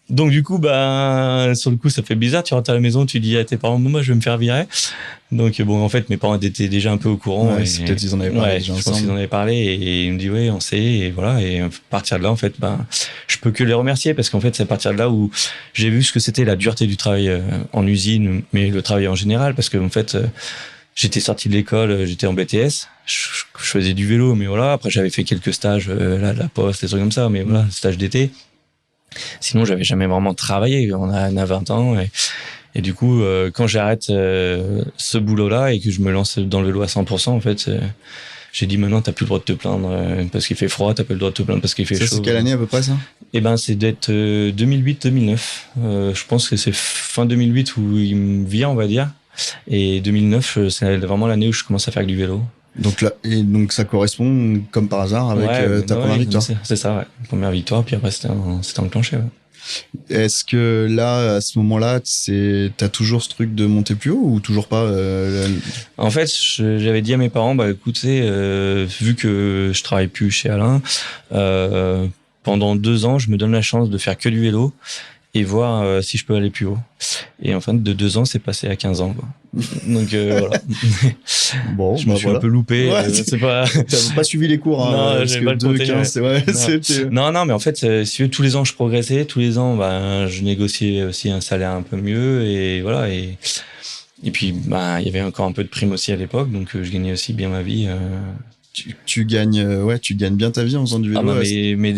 Speaker 2: Donc du coup, bah sur le coup, ça fait bizarre. Tu rentres à la maison, tu dis à tes parents, moi, je vais me faire virer. Donc bon, en fait, mes parents étaient déjà un peu au courant.
Speaker 1: Ouais, peut-être ils en avaient parlé.
Speaker 2: Je pense qu'ils en avaient parlé et ils me disent ouais, on sait et voilà. Et à partir de là, en fait, je peux que les remercier parce qu'en fait, c'est à partir de là où j'ai vu ce que c'était la dureté du travail en usine, mais le travail en général, parce que en fait, j'étais sorti de l'école, j'étais en BTS, je faisais du vélo, mais voilà. Après, j'avais fait quelques stages, là, de la poste, des trucs comme ça, mais voilà, stage d'été. Sinon, j'avais jamais vraiment travaillé. On a 20 ans et du coup, quand j'arrête ce boulot-là et que je me lance dans le vélo à 100%, en fait, j'ai dit maintenant, t'as plus le droit de te plaindre parce qu'il fait froid, t'as plus le droit de te plaindre parce qu'il fait chaud.
Speaker 1: C'est quelle année à peu près ça?
Speaker 2: Eh ben, c'est d'être 2008-2009. Je pense que c'est fin 2008 où il me vient, on va dire. Et 2009, c'est vraiment l'année où je commence à faire du vélo.
Speaker 1: Donc là, et donc ça correspond comme par hasard avec ta première victoire.
Speaker 2: C'est ça, ouais. Première victoire, puis après c'était enclenché. Ouais.
Speaker 1: Est-ce que là, à ce moment-là, t'as toujours ce truc de monter plus haut ou toujours pas
Speaker 2: En fait, j'avais dit à mes parents, bah écoutez, vu que je travaille plus chez Alain, pendant 2 ans, je me donne la chance de faire que du vélo et voir si je peux aller plus haut. Et en fin de 2 ans, c'est passé à 15 ans, quoi. Donc voilà.
Speaker 1: Bon,
Speaker 2: je me suis un peu loupé.
Speaker 1: Ouais,
Speaker 2: c'est pas.
Speaker 1: T'as pas suivi les cours, hein.
Speaker 2: Non, j'ai pas le
Speaker 1: 15,
Speaker 2: non, mais en fait, si tous les ans je progressais, tous les ans, je négociais aussi un salaire un peu mieux et voilà et puis il y avait encore un peu de prime aussi à l'époque, donc je gagnais aussi bien ma vie.
Speaker 1: Tu gagnes bien ta vie en faisant du vélo.
Speaker 2: Mais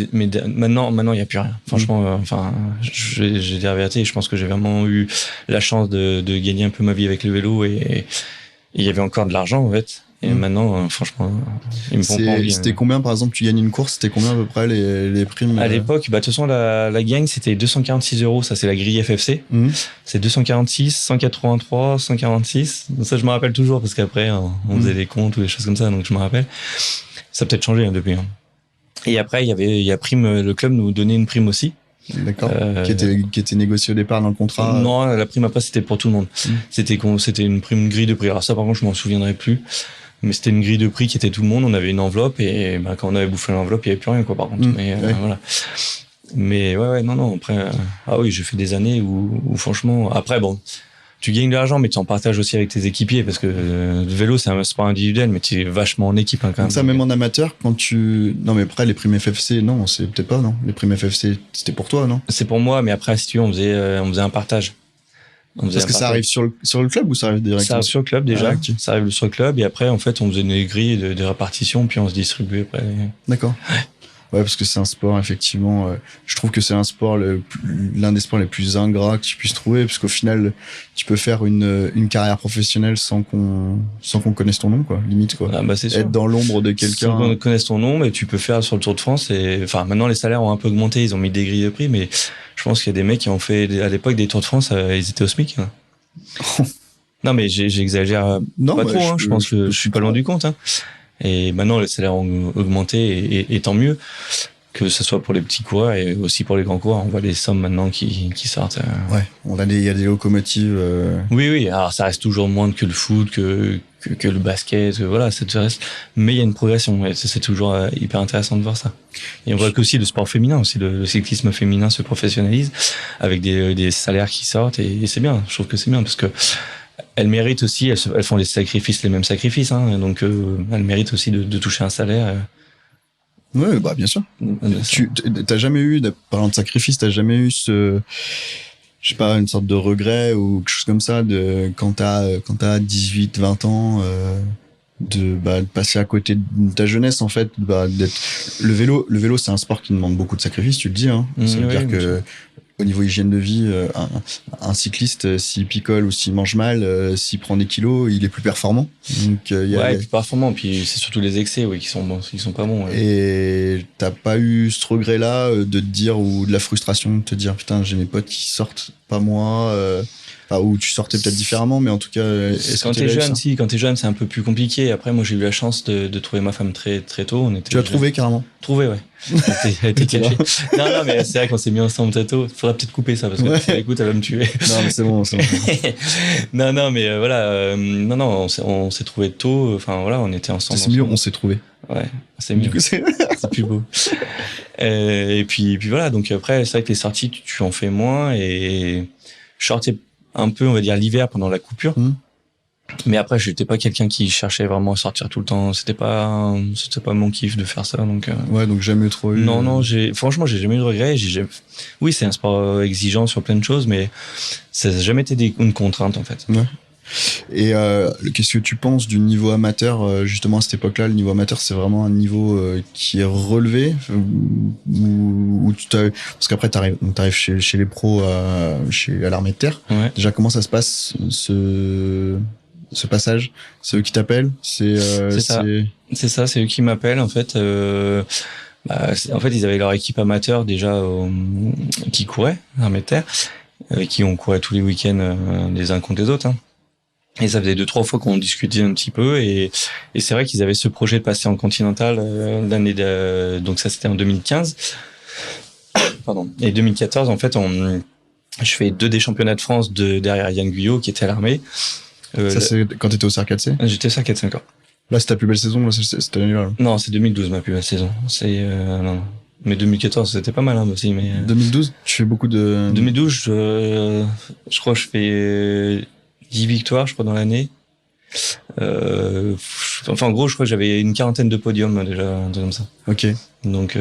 Speaker 2: maintenant il y a plus rien. Franchement, j'ai dit la vérité, je pense que j'ai vraiment eu la chance de gagner un peu ma vie avec le vélo et il y avait encore de l'argent en fait. Et maintenant, franchement, ils me font pas envie.
Speaker 1: C'était combien, par exemple, tu gagnes une course, c'était combien à peu près les primes?
Speaker 2: À l'époque, de toute façon, la gagne, c'était 246 €. Ça, c'est la grille FFC. C'est 246, 183, 146. Donc ça, je me rappelle toujours parce qu'après, on faisait des comptes ou des choses comme ça, donc je me rappelle. Ça a peut-être changé depuis. Et après, il y a prime, le club nous donnait une prime aussi.
Speaker 1: D'accord. Qui était négociée au départ dans le contrat.
Speaker 2: Non, la prime après, c'était pour tout le monde. C'était une prime grille de prix. Alors ça, par contre, je m'en souviendrai plus. Mais c'était une grille de prix qui était tout le monde. On avait une enveloppe et quand on avait bouffé l'enveloppe, il n'y avait plus rien, quoi, par contre. Voilà. Mais ouais, non. Après, oui, j'ai fait des années où franchement, après, bon, tu gagnes de l'argent, mais tu en partages aussi avec tes équipiers, parce que le vélo, c'est un sport individuel, mais tu es vachement en équipe, hein, quand même.
Speaker 1: Ça, même en amateur, quand tu... Non, mais après, les primes FFC, non, c'est peut-être pas, non. Les primes FFC, c'était pour toi, non?
Speaker 2: C'est pour moi, mais après, si tu veux, on faisait un partage.
Speaker 1: Parce que ça arrive sur le club ou ça arrive directement?
Speaker 2: Ça arrive sur le club, déjà.
Speaker 1: Ah, okay.
Speaker 2: Ça arrive sur le club, et après, en fait, on faisait une grille de répartition, puis on se distribuait après.
Speaker 1: D'accord. Ouais, parce que c'est un sport, effectivement, je trouve que c'est un sport l'un des sports les plus ingrats que tu puisses trouver, parce qu'au final, tu peux faire une carrière professionnelle sans qu'on connaisse ton nom, quoi, limite, quoi.
Speaker 2: Ah, bah, c'est sûr.
Speaker 1: Être dans l'ombre de quelqu'un.
Speaker 2: Sans qu'on connaisse ton nom, mais tu peux faire sur le Tour de France, enfin, maintenant, les salaires ont un peu augmenté, ils ont mis des grilles de prix, mais je pense qu'il y a des mecs qui ont fait, à l'époque, des Tours de France, ils étaient au SMIC, hein. Non, mais j'exagère pas trop, hein. Je pense que je suis pas loin du compte, hein. Et maintenant, les salaires ont augmenté et tant mieux, que ce soit pour les petits coureurs et aussi pour les grands coureurs. On voit les sommes maintenant qui sortent.
Speaker 1: Ouais, il y a des locomotives.
Speaker 2: Oui. Alors, ça reste toujours moins que le foot, que le basket, voilà, ça reste. Mais il y a une progression. Et c'est toujours hyper intéressant de voir ça. Et on voit qu'aussi le sport féminin, aussi le cyclisme féminin se professionnalise avec des salaires qui sortent et c'est bien. Je trouve que c'est bien parce que elles méritent aussi, elles font les mêmes sacrifices, hein, donc elles méritent aussi de toucher un salaire.
Speaker 1: Ouais, bah bien sûr. T'as jamais eu, parlant de sacrifice, t'as jamais eu je sais pas, une sorte de regret ou quelque chose comme ça quand t'as 18, 20 ans, de passer à côté de ta jeunesse, en fait, le vélo, c'est un sport qui demande beaucoup de sacrifices, tu le dis, hein. Ça veut dire que au niveau hygiène de vie, un cycliste, s'il picole ou s'il mange mal, s'il prend des kilos, il est plus performant. Donc,
Speaker 2: plus performant. Puis c'est surtout les excès, qui sont pas bons. Ouais.
Speaker 1: Et t'as pas eu ce regret-là de te dire, ou de la frustration de te dire, putain, j'ai mes potes qui sortent, pas moi, ou tu sortais peut-être différemment, mais en tout cas,
Speaker 2: quand t'es jeune, c'est un peu plus compliqué. Après, moi, j'ai eu la chance de trouver ma femme très, très tôt.
Speaker 1: Tu l'as trouvé carrément?
Speaker 2: Trouvé, ouais. Elle était cachée. Non, mais c'est vrai qu'on s'est mis ensemble très tôt. Faudrait peut-être couper ça, parce que si elle écoute, elle va me tuer.
Speaker 1: Non, mais c'est bon.
Speaker 2: non, mais voilà, on s'est trouvé tôt. Enfin, voilà, on était ensemble.
Speaker 1: C'est mieux, on s'est trouvé.
Speaker 2: Ouais, c'est mieux.
Speaker 1: Du coup, c'est
Speaker 2: plus beau. Et puis voilà, donc après, c'est vrai que les sorties, tu en fais moins, et je sortais un peu, on va dire, l'hiver pendant la coupure. Mais après, j'étais pas quelqu'un qui cherchait vraiment à sortir tout le temps. C'était pas mon kiff de faire ça, donc.
Speaker 1: Ouais, donc jamais trop eu.
Speaker 2: Non, franchement, j'ai jamais eu de regrets. Oui, c'est un sport exigeant sur plein de choses, mais ça n'a jamais été une contrainte, en fait.
Speaker 1: Ouais. Et qu'est-ce que tu penses du niveau amateur, justement à cette époque-là? Le niveau amateur, c'est vraiment un niveau qui est relevé, ou parce qu'après t'arrives chez les pros, à l'armée de terre.
Speaker 2: Ouais.
Speaker 1: Déjà, comment ça se passe, ce passage? C'est eux qui t'appellent? C'est ça,
Speaker 2: c'est eux qui m'appellent, en fait. En fait, ils avaient leur équipe amateur déjà qui courait, l'armée de terre, qui ont couru tous les week-ends les uns contre les autres, hein. Et ça faisait 2-3 fois qu'on discutait un petit peu, et c'est vrai qu'ils avaient ce projet de passer en continental donc ça c'était en 2015. Pardon. Et 2014, en fait, je fais 2 des championnats de France derrière Yann Guyot qui était à l'armée.
Speaker 1: Ça c'est quand t'étais au CR4C?
Speaker 2: J'étais au CR4C encore.
Speaker 1: Là, c'est ta plus belle saison, là, cette année-là?
Speaker 2: Non, c'est 2012 ma plus belle saison. Non. Mais 2014 c'était pas mal, hein, aussi. Mais
Speaker 1: 2012, tu fais beaucoup de.
Speaker 2: 2012, je crois que je fais 10 victoires, je crois, dans l'année. Enfin, en gros, je crois que j'avais une 40aine de podiums déjà, un truc comme ça.
Speaker 1: Ok.
Speaker 2: Donc.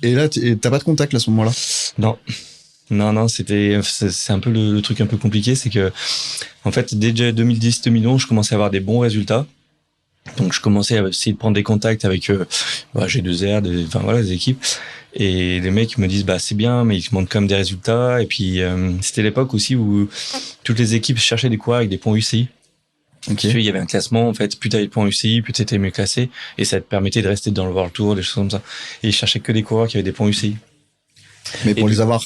Speaker 1: Et là, t'as pas de contact à ce moment-là?
Speaker 2: Non, c'est un peu le truc un peu compliqué, c'est que, en fait, déjà 2010-2011, je commençais à avoir des bons résultats. Donc, je commençais à essayer de prendre des contacts avec G2R, des équipes. Et les mecs me disent, c'est bien, mais ils demandent quand même des résultats. Et puis, c'était l'époque aussi où toutes les équipes cherchaient des coureurs avec des points UCI.
Speaker 1: Okay.
Speaker 2: Il y avait un classement, en fait, plus t'avais de points UCI, plus t'étais mieux classé. Et ça te permettait de rester dans le World Tour, des choses comme ça. Et ils cherchaient que des coureurs qui avaient des points UCI.
Speaker 1: Mais pour les avoir,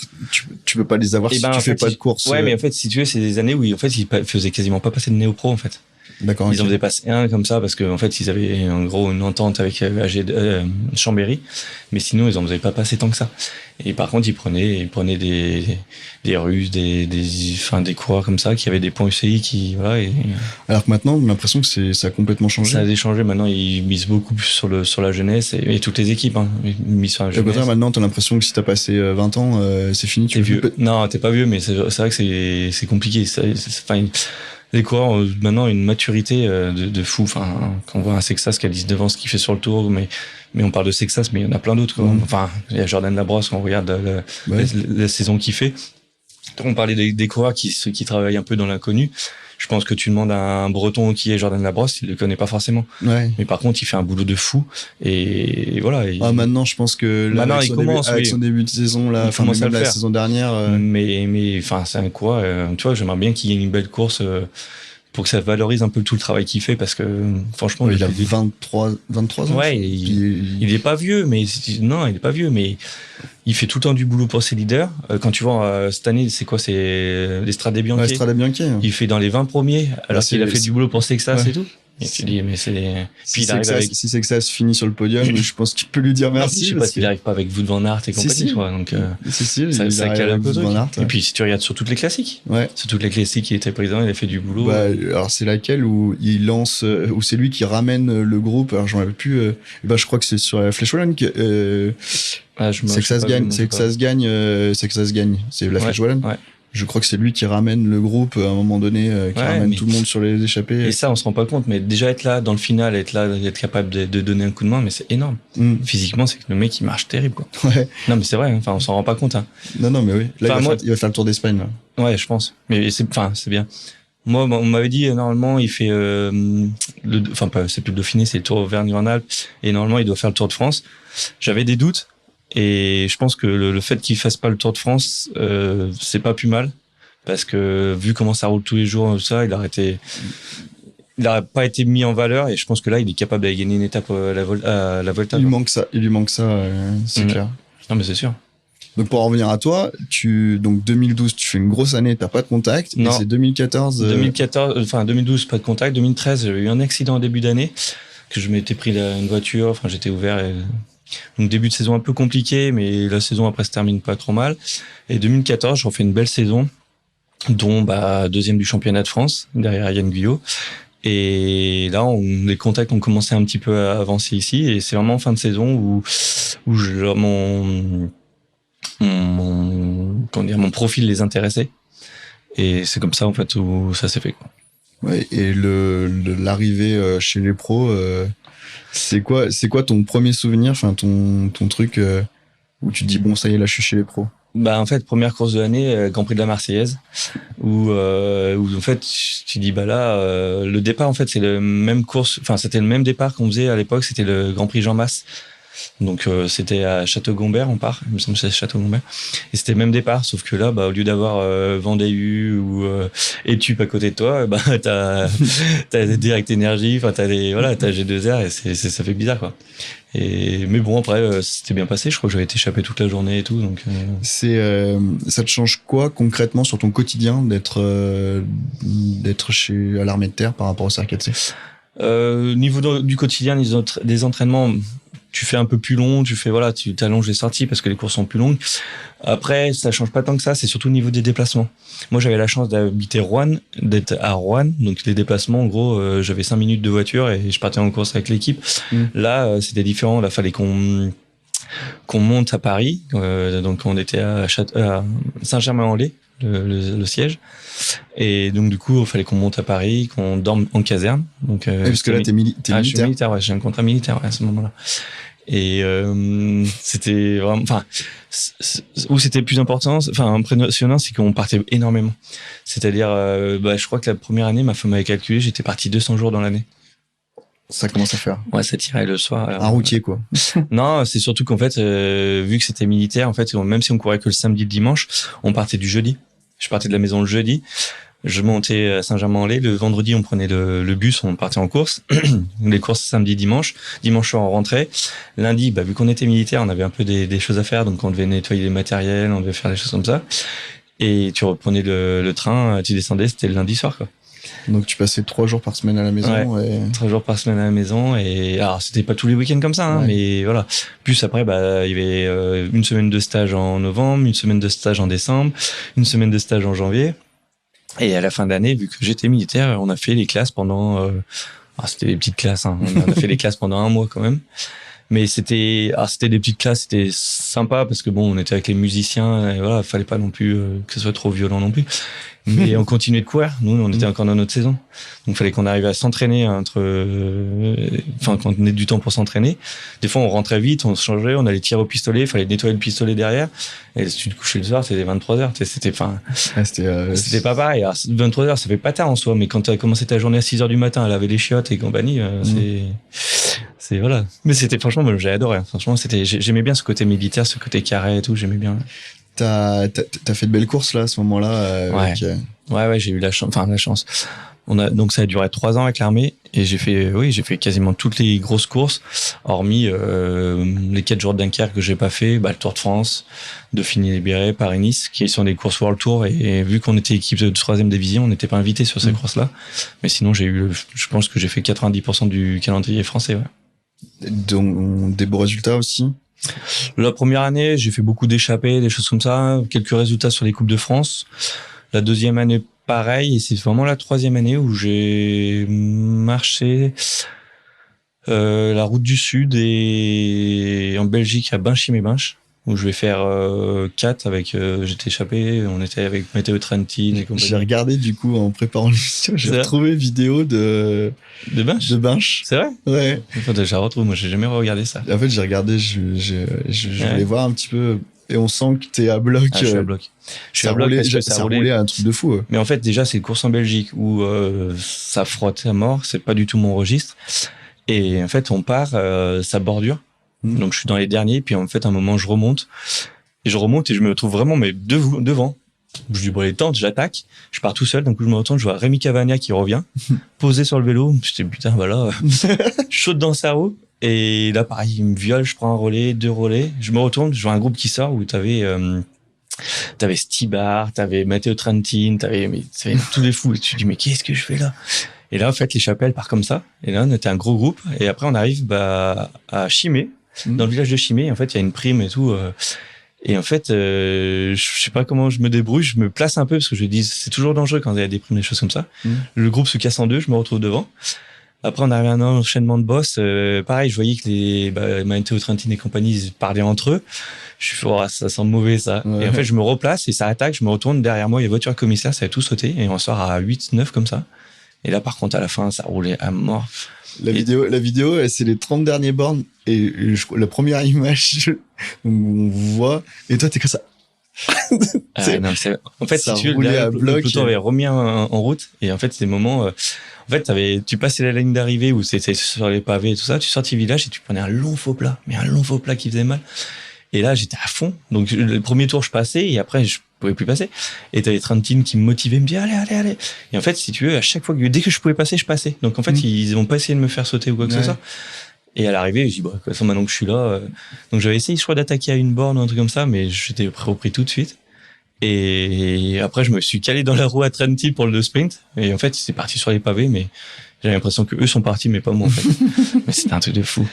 Speaker 1: tu peux pas les avoir si tu fais pas de course.
Speaker 2: Ouais, mais en fait, si tu veux, c'est des années où en fait, ils faisaient quasiment pas passer de néo-pro, en fait.
Speaker 1: D'accord.
Speaker 2: Ils en faisaient passer un comme ça parce qu'en fait, ils avaient en gros une entente avec Chambéry, mais sinon, ils en faisaient pas passer tant que ça. Et par contre, ils prenaient des Russes, des coureurs comme ça qui avaient des points UCI voilà.
Speaker 1: Alors que maintenant, j'ai l'impression que ça a complètement changé.
Speaker 2: Ça a changé. Maintenant, ils misent beaucoup plus sur la jeunesse et toutes les équipes, hein. Ils misent sur la jeunesse.
Speaker 1: Et maintenant, t'as l'impression que si t'as passé 20 ans, c'est fini.
Speaker 2: T'es vieux. Non, t'es pas vieux, mais c'est vrai que c'est compliqué. Les coureurs ont maintenant une maturité de fou. Enfin, quand on voit un Sexas qui a 19 ans, ce qu'il fait sur le tour, mais on parle de Sexas, mais il y en a plein d'autres, quoi. Enfin, il y a Jordan Labrosse, quand on regarde la saison qu'il fait. On parlait des coureurs qui travaillent un peu dans l'inconnu. Je pense que tu demandes à un Breton qui est Jordan Labrosse, il le connaît pas forcément. Ouais. Mais par contre, il fait un boulot de fou. Et voilà.
Speaker 1: Maintenant, je pense que là,
Speaker 2: maintenant,
Speaker 1: avec son début de saison, là, enfin, même la saison dernière.
Speaker 2: Mais, enfin, c'est un coureur, tu vois, j'aimerais bien qu'il y ait une belle course, pour que ça valorise un peu tout le travail qu'il fait, parce que, franchement,
Speaker 1: il a 23 ans.
Speaker 2: Ouais, il est pas vieux, mais non, il est pas vieux, mais il fait tout le temps du boulot pour ses leaders. Quand tu vois, cette année, c'est quoi? C'est l'Estrade Bianchi.
Speaker 1: Ouais, l'Estrade Bianchi.
Speaker 2: Il fait dans les 20 premiers, alors qu'il a fait du boulot pour Sexas et tout. Et tu dis, mais c'est...
Speaker 1: Si Sexas finit sur le podium, je pense qu'il peut lui dire merci.
Speaker 2: Je sais pas s'il n'arrive pas avec Wout van Aert et compagnie, quoi. Donc, ça cale un peu le truc. Et puis, si tu regardes sur toutes les classiques. Ouais. Sur toutes les classiques, il était président, il a fait du boulot.
Speaker 1: Alors, c'est laquelle où il lance, où c'est lui qui ramène le groupe. Alors, j'en avais plus, je crois que c'est sur la Flèche Wallonne Sexas gagne. C'est la Flèche Wallonne. Ouais. Je crois que c'est lui qui ramène le groupe à un moment donné, ramène tout le monde sur les échappées.
Speaker 2: Et ça, on se rend pas compte, mais déjà être là dans le final, être capable de donner un coup de main, mais c'est énorme. Physiquement, c'est que le mec, il marche terrible, quoi. Ouais. Non, mais c'est vrai, enfin, on s'en rend pas compte, hein.
Speaker 1: Non, mais oui. Là, il va faire le Tour d'Espagne, là.
Speaker 2: Ouais, je pense. Mais c'est bien. Moi, on m'avait dit, normalement, il fait, c'est plus le Dauphiné, c'est le Tour Auvergne-Rhône-Alpes. Et normalement, il doit faire le Tour de France. J'avais des doutes. Et je pense que le fait qu'il fasse pas le Tour de France, c'est pas plus mal, parce que vu comment ça roule tous les jours, ça, il a pas été mis en valeur, et je pense que là, il est capable d'aller gagner une étape à la Volta.
Speaker 1: Il lui manque ça, c'est clair.
Speaker 2: Non, mais c'est sûr.
Speaker 1: Donc pour en revenir à toi, donc 2012, tu fais une grosse année, t'as pas de contact. Non. Et c'est 2014.
Speaker 2: 2012, pas de contact. 2013, j'ai eu un accident en début d'année, que je m'étais pris une voiture, enfin j'étais ouvert. Donc début de saison un peu compliqué, mais la saison après se termine pas trop mal. Et 2014, je refais une belle saison, dont deuxième du championnat de France, derrière Yann Guyot. Et là, les contacts ont commencé un petit peu à avancer ici, et c'est vraiment en fin de saison où mon profil les intéressait. Et c'est comme ça en fait où ça s'est fait, quoi.
Speaker 1: Ouais, et l'arrivée chez les pros. C'est quoi ton premier souvenir, enfin ton truc où tu te dis bon ça y est là je suis chez les pros?
Speaker 2: En fait, première course de l'année, Grand Prix de la Marseillaise, où en fait tu dis le départ en fait c'est le même course, enfin c'était le même départ qu'on faisait à l'époque, c'était le Grand Prix Jean Masse. Donc c'était à Château-Gombert, on part, il me semble que c'est Château-Gombert, et c'était le même départ, sauf que là au lieu d'avoir Vendée ou Etup à côté de toi, t'as Direct Énergie, enfin t'as G2R, et ça fait bizarre, quoi. Mais bon, après c'était bien passé, je crois que j'avais été échappé toute la journée et tout, donc
Speaker 1: ça te change quoi concrètement sur ton quotidien d'être à l'armée de terre par rapport au CRKC?
Speaker 2: Niveau du quotidien, des entraînements, tu fais un peu plus long, tu t'allonges les sorties parce que les courses sont plus longues. Après, ça change pas tant que ça, c'est surtout au niveau des déplacements. Moi, j'avais la chance d'être à Rouen, donc les déplacements, en gros, j'avais 5 minutes de voiture et je partais en course avec l'équipe. Là, c'était différent, là, fallait qu'on monte à Paris, donc on était à Saint-Germain-en-Laye, le siège. Et donc du coup il fallait qu'on monte à Paris, qu'on dorme en caserne, donc
Speaker 1: parce que là t'es militaire.
Speaker 2: Je suis militaire, ouais, j'ai un contrat militaire à ce moment-là. Et c'était vraiment, où c'était plus important, impressionnant, c'est qu'on partait énormément. C'est-à-dire je crois que la première année, ma femme avait calculé, j'étais parti 200 jours dans l'année.
Speaker 1: Ça commence à faire.
Speaker 2: Ouais, ça tirait le soir.
Speaker 1: Un routier, quoi.
Speaker 2: Non, c'est surtout qu'en fait, vu que c'était militaire, en fait, même si on courait que le samedi et le dimanche, on partait du jeudi. Je partais de la maison le jeudi. Je montais à Saint-Germain-en-Laye. Le vendredi, on prenait le bus, on partait en course. Les courses samedi, dimanche. Dimanche soir, on rentrait. Lundi, vu qu'on était militaire, on avait un peu des choses à faire. Donc, on devait nettoyer les matériels, on devait faire des choses comme ça. Et tu reprenais le train, tu descendais, c'était le lundi soir, quoi.
Speaker 1: Donc tu passais 3 jours par semaine à la maison.
Speaker 2: Ouais.
Speaker 1: Et...
Speaker 2: 3 jours par semaine à la maison. Et alors, c'était pas tous les week-ends comme ça, hein,
Speaker 1: Ouais.
Speaker 2: mais voilà. Plus après, il y avait une semaine de stage en novembre, une semaine de stage en décembre, une semaine de stage en janvier. Et à la fin d'année, vu que j'étais militaire, on a fait les classes pendant... c'était des petites classes, hein. On a fait les classes pendant 1 mois quand même. Mais c'était des petites classes, c'était sympa parce que bon, on était avec les musiciens et voilà, fallait pas non plus que ce soit trop violent non plus. Mais on continuait de courir. Nous, on était encore dans notre saison. Donc, fallait qu'on arrive à s'entraîner quand on ait du temps pour s'entraîner. Des fois, on rentrait vite, on se changeait, on allait tirer au pistolet, fallait nettoyer le pistolet derrière. Et si tu te couchais le soir, c'était 23h. C'était pas pareil. Alors, 23h, ça fait pas tard en soi, mais quand tu as commencé ta journée à 6h du matin à laver les chiottes et compagnie, c'est voilà. Mais franchement, moi, j'ai adoré. Franchement, j'aimais bien ce côté militaire, ce côté carré et tout, j'aimais bien.
Speaker 1: T'as fait de belles courses là à ce moment-là.
Speaker 2: Ouais, j'ai eu la chance. Donc ça a duré 3 ans avec l'armée et j'ai fait quasiment toutes les grosses courses, hormis les 4 jours de Dunkerque que j'ai pas fait, le Tour de France, Dauphiné-Libéré, Paris-Nice, qui sont des courses World Tour et vu qu'on était équipe de 3e division, on n'était pas invité sur ces courses-là. Mais sinon je pense que j'ai fait 90% du calendrier français. Ouais.
Speaker 1: Donc des beaux résultats aussi.
Speaker 2: La première année, j'ai fait beaucoup d'échappées, des choses comme ça, quelques résultats sur les Coupes de France. La deuxième année, pareil, et c'est vraiment la 3e année où j'ai marché la route du Sud et en Belgique à Binchim-et-Binche, où je vais faire 4 avec j'étais échappé, on était avec Matteo Trentin et compagnie.
Speaker 1: J'ai regardé du coup en préparant l'émission, j'ai retrouvé vidéo de Binche.
Speaker 2: C'est vrai?
Speaker 1: Ouais.
Speaker 2: Je la retrouve, moi j'ai jamais regardé ça.
Speaker 1: En fait, j'ai regardé, je voulais voir un petit peu, et on sent que t'es à bloc.
Speaker 2: Je suis à bloc.
Speaker 1: Ça roulait un truc de fou. Ouais.
Speaker 2: Mais en fait, déjà, c'est une course en Belgique où ça frotte à mort, c'est pas du tout mon registre. Et en fait, on part, ça bordure. Donc je suis dans les derniers, puis en fait, à un moment, je remonte et je me retrouve vraiment devant. Je dis, bon, les tentes, j'attaque. Je pars tout seul. D'un coup, je me retourne, je vois Rémi Cavagna qui revient, posé sur le vélo. Je dis, putain, voilà. Je saute dans sa roue. Et là, pareil, il me viole. Je prends un relais, 2 relais. Je me retourne, je vois un groupe qui sort où t'avais Stibar, t'avais Matteo Trentin, t'avais tous les fous. Et tu te dis, mais qu'est-ce que je fais là? Et là, en fait, les chapelles partent comme ça. Et là, on était un gros groupe. Et après, on arrive à Chimay, dans le village de Chimay. En fait, il y a une prime et tout. Et en fait, je sais pas comment je me débrouille, je me place un peu parce que je dis c'est toujours dangereux quand il y a des primes, des choses comme ça. Le groupe se casse en deux, je me retrouve devant. Après, on arrive à un enchaînement de boss. Pareil, je voyais que Matteo Trentin et compagnie, ils parlaient entre eux. Je suis ça sent mauvais, ça. Ouais. Et en fait, je me replace et ça attaque, je me retourne. Derrière moi, il y a voiture commissaire, ça a tout sauté. Et on sort à 8, 9 comme ça. Et là, par contre, à la fin, ça roulait à mort.
Speaker 1: La vidéo, c'est les 30 derniers bornes. Et la première image, on voit. Et toi, t'es comme ça.
Speaker 2: Non, en fait, si tu veux, le peloton avait remis en route. Et en fait, c'est des moments. En fait, tu passais la ligne d'arrivée où c'était sur les pavés et tout ça. Tu sortais du village et tu prenais un long faux plat. Mais un long faux plat qui faisait mal. Et là, j'étais à fond. Donc, le premier tour, je passais. Et après, je pouvais plus passer. Et t'avais Trentin qui me motivait, me dit allez. Et en fait, si tu veux, à chaque fois, dès que je pouvais passer, je passais. Donc, en fait, ils n'ont pas essayé de me faire sauter ou quoi que ce soit. Et à l'arrivée, je dis, de toute façon, maintenant que je suis là. Donc, j'avais essayé, je crois, d'attaquer à une borne ou un truc comme ça, mais j'étais repris tout de suite. Et après, je me suis calé dans la roue à Trentin pour le sprint. Et en fait, c'est parti sur les pavés, mais j'ai l'impression que eux sont partis, mais pas moi, en fait. Mais c'était un truc de fou.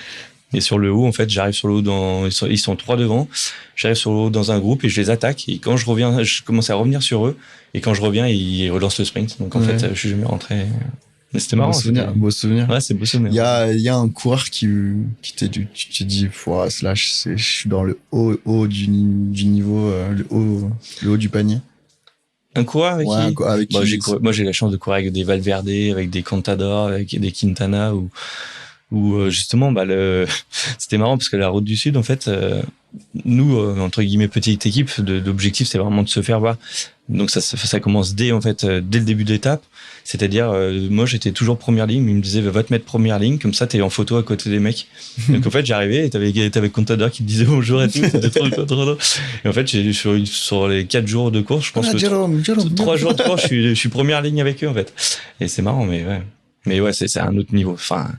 Speaker 2: Et sur le haut, en fait, j'arrive sur le haut ils sont 3 devant. J'arrive sur le haut dans un groupe et je les attaque. Et quand je reviens, je commence à revenir sur eux. Et quand je reviens, ils relancent le sprint. Donc, en fait, je suis jamais rentré. Mais c'était marrant.
Speaker 1: Beau souvenir.
Speaker 2: Ouais, c'est beau souvenir.
Speaker 1: Il y a un coureur qui tu t'es dit, je suis dans le haut du niveau, le haut du panier.
Speaker 2: Un coureur avec qui?
Speaker 1: Avec
Speaker 2: moi, j'ai la chance de courir avec des Valverde, avec des Contador, avec des Quintana ou justement, c'était marrant parce que la route du Sud, en fait, nous, entre guillemets, petite équipe, l'objectif, c'est vraiment de se faire voir. Donc ça commence dès le début de l'étape. C'est-à-dire, moi, j'étais toujours première ligne. Il me disait, va te mettre première ligne, comme ça, t'es en photo à côté des mecs. Donc en fait, j'arrivais et t'avais Contador qui te disait bonjour et tout. C'était trop. Et en fait, sur les 4 jours de course, je pense que
Speaker 1: Jérôme.
Speaker 2: 3 jours de course, je suis première ligne avec eux, en fait. Et c'est marrant, mais ouais. Mais ouais, c'est un autre niveau. Enfin,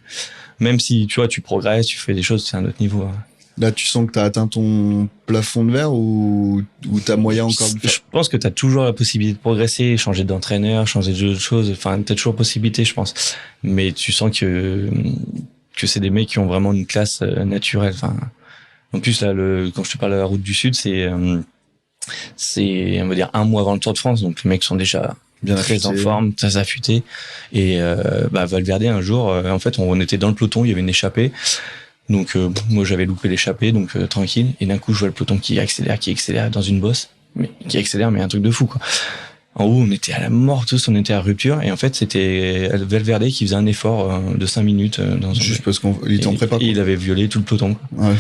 Speaker 2: même si, tu vois, tu progresses, tu fais des choses, c'est un autre niveau. Hein.
Speaker 1: Là, tu sens que tu as atteint ton plafond de verre ou tu as moyen encore de faire?
Speaker 2: Je pense que tu as toujours la possibilité de progresser, changer d'entraîneur, changer de choses. Enfin, tu as toujours possibilité, je pense. Mais tu sens que c'est des mecs qui ont vraiment une classe naturelle. Enfin, en plus, là, quand je te parle de la route du Sud, c'est, on va dire, un mois avant le Tour de France. Donc, les mecs sont déjà
Speaker 1: Bien
Speaker 2: très
Speaker 1: affûté.
Speaker 2: en forme, très affûtés. Et Valverde, un jour, en fait, on était dans le peloton, il y avait une échappée. Donc moi j'avais loupé l'échappée, donc tranquille. Et d'un coup je vois le peloton qui accélère dans une bosse, mais qui accélère, mais un truc de fou quoi. En haut on était à la mort tous, on était à rupture. Et en fait c'était Valverde qui faisait un effort de 5 minutes
Speaker 1: Juste parce qu'il était en prépa.
Speaker 2: Et il avait violé tout le peloton. Quoi.
Speaker 1: Ouais.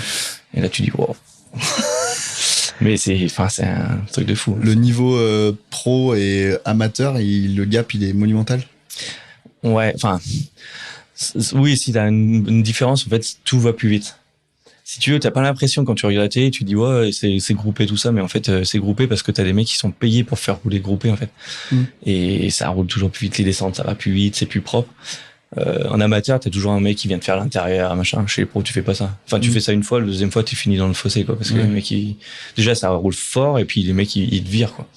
Speaker 2: Et là tu dis wow. Mais c'est un truc de fou.
Speaker 1: Le niveau pro et amateur, le gap il est monumental.
Speaker 2: Ouais, enfin oui, si t'as une différence, en fait, tout va plus vite. Si tu veux, t'as pas l'impression quand tu regardes la télé, tu dis ouais, c'est groupé tout ça, mais en fait, c'est groupé parce que t'as des mecs qui sont payés pour faire rouler groupé en fait. Et ça roule toujours plus vite, les descentes, ça va plus vite, c'est plus propre. En amateur, t'as toujours un mec qui vient te faire l'intérieur, machin. Chez les pros, tu fais pas ça. Enfin, tu fais ça une fois, la deuxième fois, t'es fini dans le fossé, quoi. Parce que les mecs, déjà, ça roule fort, et puis les mecs, ils te virent, quoi.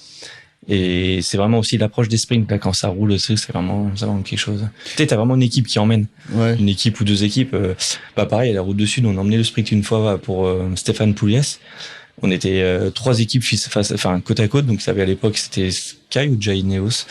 Speaker 2: Et c'est vraiment aussi l'approche des sprints, là, quand ça roule, c'est vraiment quelque chose. Tu sais, t'as vraiment une équipe qui emmène.
Speaker 1: Ouais.
Speaker 2: Une équipe ou deux équipes. Pareil, à la route du Sud, on a emmené le sprint une fois pour Stéphane Pouliès. On était 3 équipes côte à côte, donc ça avait à l'époque, c'était Sky ou Jay Ineos.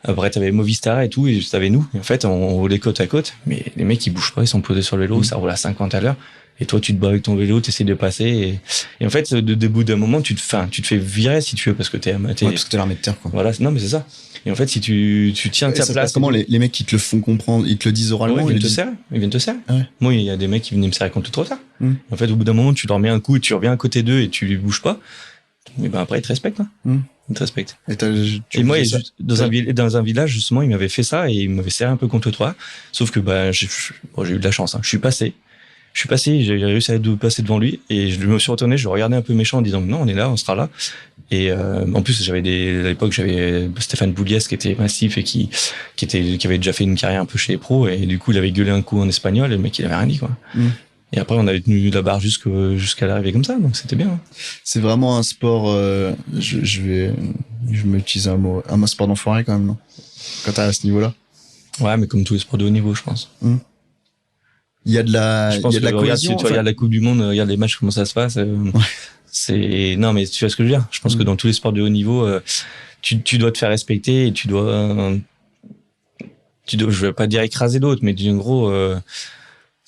Speaker 2: Après, t'avais Movistar et tout, et t'avais nous. Et en fait, on roulait côte à côte, mais les mecs, ils bougent pas, ils sont posés sur le vélo, ça roule à 50 à l'heure. Et toi, tu te bats avec ton vélo, t'essaies de passer. Et en fait, de bout d'un moment, tu te fais virer, si tu veux, parce que t'es
Speaker 1: parce que t'es l'armée de terre, quoi.
Speaker 2: Voilà. Non, mais c'est ça. Et en fait, si tu tiens ta place.
Speaker 1: Comment les mecs qui te le font comprendre, ils te le disent oralement?
Speaker 2: Ouais, ils viennent te serrer. Ouais. Moi, il y a des mecs qui venaient me serrer quand tout trop tard. En fait, au bout d'un moment, tu leur mets un coup et tu reviens à côté d'eux et tu bouges pas. Et ben après, ils te respectent, hein. Ils te respectent.
Speaker 1: Et
Speaker 2: moi, dans un village, justement, il m'avait fait ça et il m'avait serré un peu contre toi. Sauf que, j'ai eu de la chance, hein. Je suis passé, j'ai réussi à passer devant lui et je me suis retourné, je le regardais un peu méchant en disant non, on est là, on sera là. Et en plus, à l'époque, j'avais Stéphane Pouliès qui était massif et qui avait déjà fait une carrière un peu chez les pros et du coup, il avait gueulé un coup en espagnol et le mec, il avait rien dit, quoi. Et après, on avait tenu la barre jusqu'à l'arrivée comme ça, donc c'était bien. Hein.
Speaker 1: C'est vraiment un sport, je me utilise un mot, un sport d'enfoiré quand même, non? Quand t'es à ce niveau-là.
Speaker 2: Ouais, mais comme tous les sports de haut niveau, je pense.
Speaker 1: Il y a de la cohésion.
Speaker 2: Tu regardes la Coupe du Monde, regarde les matchs, comment ça se passe. Non, mais tu vois ce que je veux dire. Je pense que dans tous les sports de haut niveau, tu dois te faire respecter et tu dois, je veux pas dire écraser l'autre, mais en gros,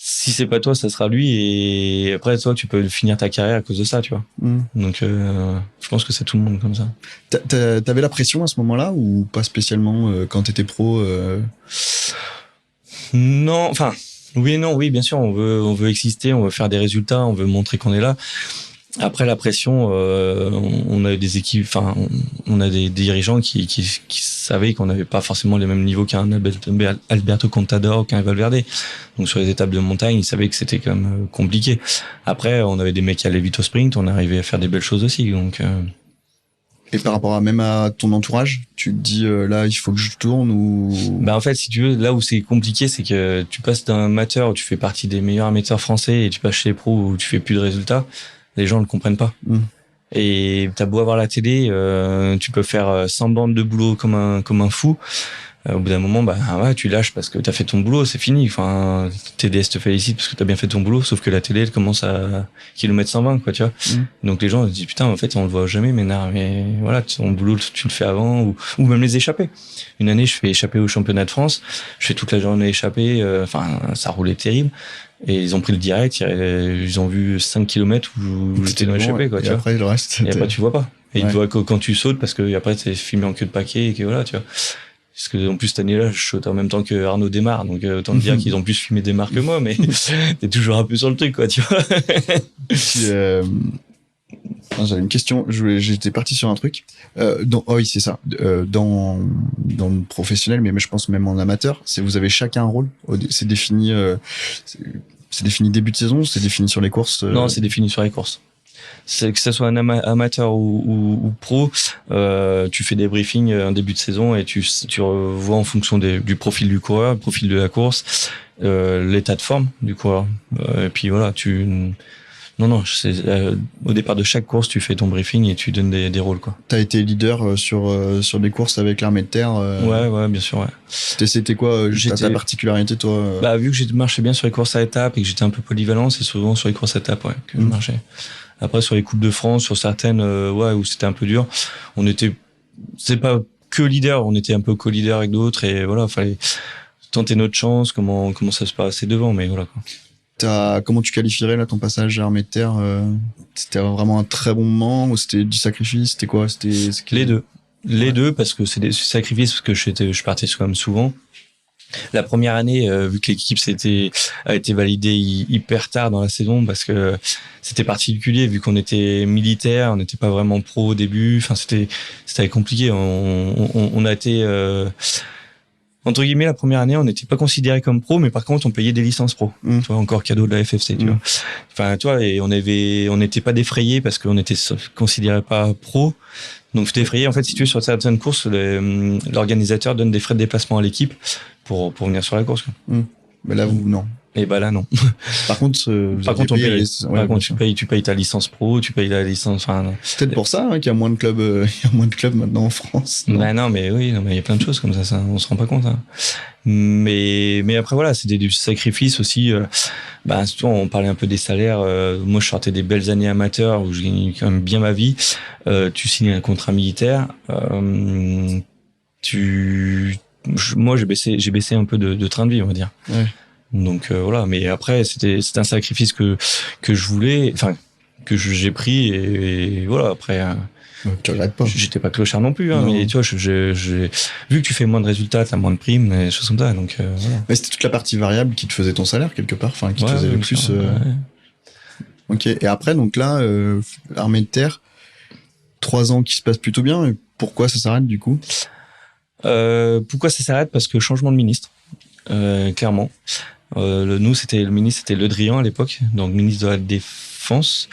Speaker 2: si c'est pas toi, ça sera lui. Et après, toi, tu peux finir ta carrière à cause de ça, tu vois. Donc, je pense que c'est tout le monde comme ça.
Speaker 1: T'avais la pression à ce moment-là ou pas spécialement quand t'étais pro?
Speaker 2: Non, enfin. Oui et non, oui, bien sûr, on veut exister, on veut faire des résultats, on veut montrer qu'on est là. Après la pression, on a des équipes, enfin, on a des dirigeants qui savaient qu'on n'avait pas forcément les mêmes niveaux qu'un Alberto Contador, qu'un Valverde. Donc sur les étapes de montagne, ils savaient que c'était quand même compliqué. Après, on avait des mecs qui allaient vite au sprint, on arrivait à faire des belles choses aussi. Donc.
Speaker 1: Et par rapport même à ton entourage, tu te dis là il faut que je tourne ou...
Speaker 2: En fait, si tu veux, là où c'est compliqué, c'est que tu passes d'un amateur où tu fais partie des meilleurs amateurs français et tu passes chez les pros où tu fais plus de résultats, les gens ne le comprennent pas. Et t'as beau avoir la télé, tu peux faire 100 bandes de boulot comme un fou. Au bout d'un moment, tu lâches parce que t'as fait ton boulot, c'est fini. Enfin, TDS te félicite parce que t'as bien fait ton boulot, sauf que la télé, elle commence à kilomètre 120, quoi, tu vois. Donc les gens se disent, putain, en fait, on le voit jamais, mais voilà, ton boulot, tu le fais avant, ou même les échappées. Une année, je fais échapper au championnat de France, je fais toute la journée échappée, ça roulait terrible. Et ils ont pris le direct, ils ont vu 5 km où j'étais dans l'échappée, quoi, tu vois.
Speaker 1: Après, le reste.
Speaker 2: Et après, tu vois pas. Et ils te voient quand tu sautes parce que après, t'es filmé en queue de paquet et que voilà, tu vois. Parce que en plus cette année-là, je saute en même temps que Arnaud démarre, donc autant te dire qu'ils ont plus filmé démarre que moi, mais t'es toujours un peu sur le truc, quoi, tu vois.
Speaker 1: J'avais une question, j'étais parti sur un truc. Oui, c'est ça. Dans le professionnel, mais je pense même en amateur, vous avez chacun un rôle. C'est défini. C'est défini début de saison, c'est défini sur les courses.
Speaker 2: Non, c'est défini sur les courses. C'est que ce soit un amateur ou pro, tu fais des briefings en début de saison et tu vois en fonction du profil du coureur, le profil de la course, l'état de forme du coureur. Et puis voilà, tu Non, au départ de chaque course, tu fais ton briefing et tu donnes des rôles, quoi.
Speaker 1: T'as été leader sur des courses avec l'armée de terre.
Speaker 2: Ouais, bien sûr, ouais.
Speaker 1: C'était quoi ta particularité, toi
Speaker 2: Bah, vu que j'ai marché bien sur les courses à étapes et que j'étais un peu polyvalent, c'est souvent sur les courses à étapes, ouais, que je marchais. Après, sur les Coupes de France, sur certaines, ouais, où c'était un peu dur, c'est pas que leader, on était un peu co-leader avec d'autres et voilà, fallait tenter notre chance, comment ça se passait devant, mais voilà, quoi.
Speaker 1: Comment tu qualifierais là ton passage à l'armée de terre C'était vraiment un très bon moment ou c'était du sacrifice? C'était quoi?
Speaker 2: Les deux, parce que c'est des sacrifices, parce que je partais quand même souvent. La première année, vu que l'équipe a été validée hyper tard dans la saison, parce que c'était particulier, vu qu'on était militaire, on n'était pas vraiment pro au début. Enfin, c'était compliqué. On a été entre guillemets, la première année, on n'était pas considéré comme pro, mais par contre, on payait des licences pro. Tu vois, encore cadeau de la FFC, tu vois. Enfin, tu vois, et on n'était pas défrayé parce qu'on était considéré pas pro. Donc, c'était effrayé. En fait, si tu es sur certaines courses, l'organisateur donne des frais de déplacement à l'équipe pour venir sur la course, quoi.
Speaker 1: Mais là, vous, non.
Speaker 2: Et bah là, non.
Speaker 1: Par contre,
Speaker 2: tu payes ta licence pro, tu payes la licence, enfin.
Speaker 1: C'est peut-être pour ça, qu'il y a moins de clubs, maintenant en France.
Speaker 2: Non, mais il y a plein de choses comme ça, on se rend pas compte, hein. Mais après, voilà, c'était du sacrifice aussi, on parlait un peu des salaires, moi, je sortais des belles années amateurs où je gagnais quand même bien ma vie, tu signes un contrat militaire, moi, j'ai baissé un peu de train de vie, on va dire.
Speaker 1: Ouais.
Speaker 2: Donc voilà, mais après c'était un sacrifice que je voulais, enfin que j'ai pris et voilà, après
Speaker 1: tu regrettes pas.
Speaker 2: J'étais pas clochard non plus, hein, mais tu vois, vu que tu fais moins de résultats, t'as moins de primes, des choses comme ça, donc voilà.
Speaker 1: Mais c'était toute la partie variable qui te faisait ton salaire quelque part, enfin qui te faisait le plus. Ok. Et après, donc là, armée de terre, 3 ans qui se passent plutôt bien. Et pourquoi ça s'arrête du coup?
Speaker 2: Pourquoi ça s'arrête? Parce que changement de ministre, clairement. Le ministre, c'était Le Drian à l'époque, donc ministre de la Défense,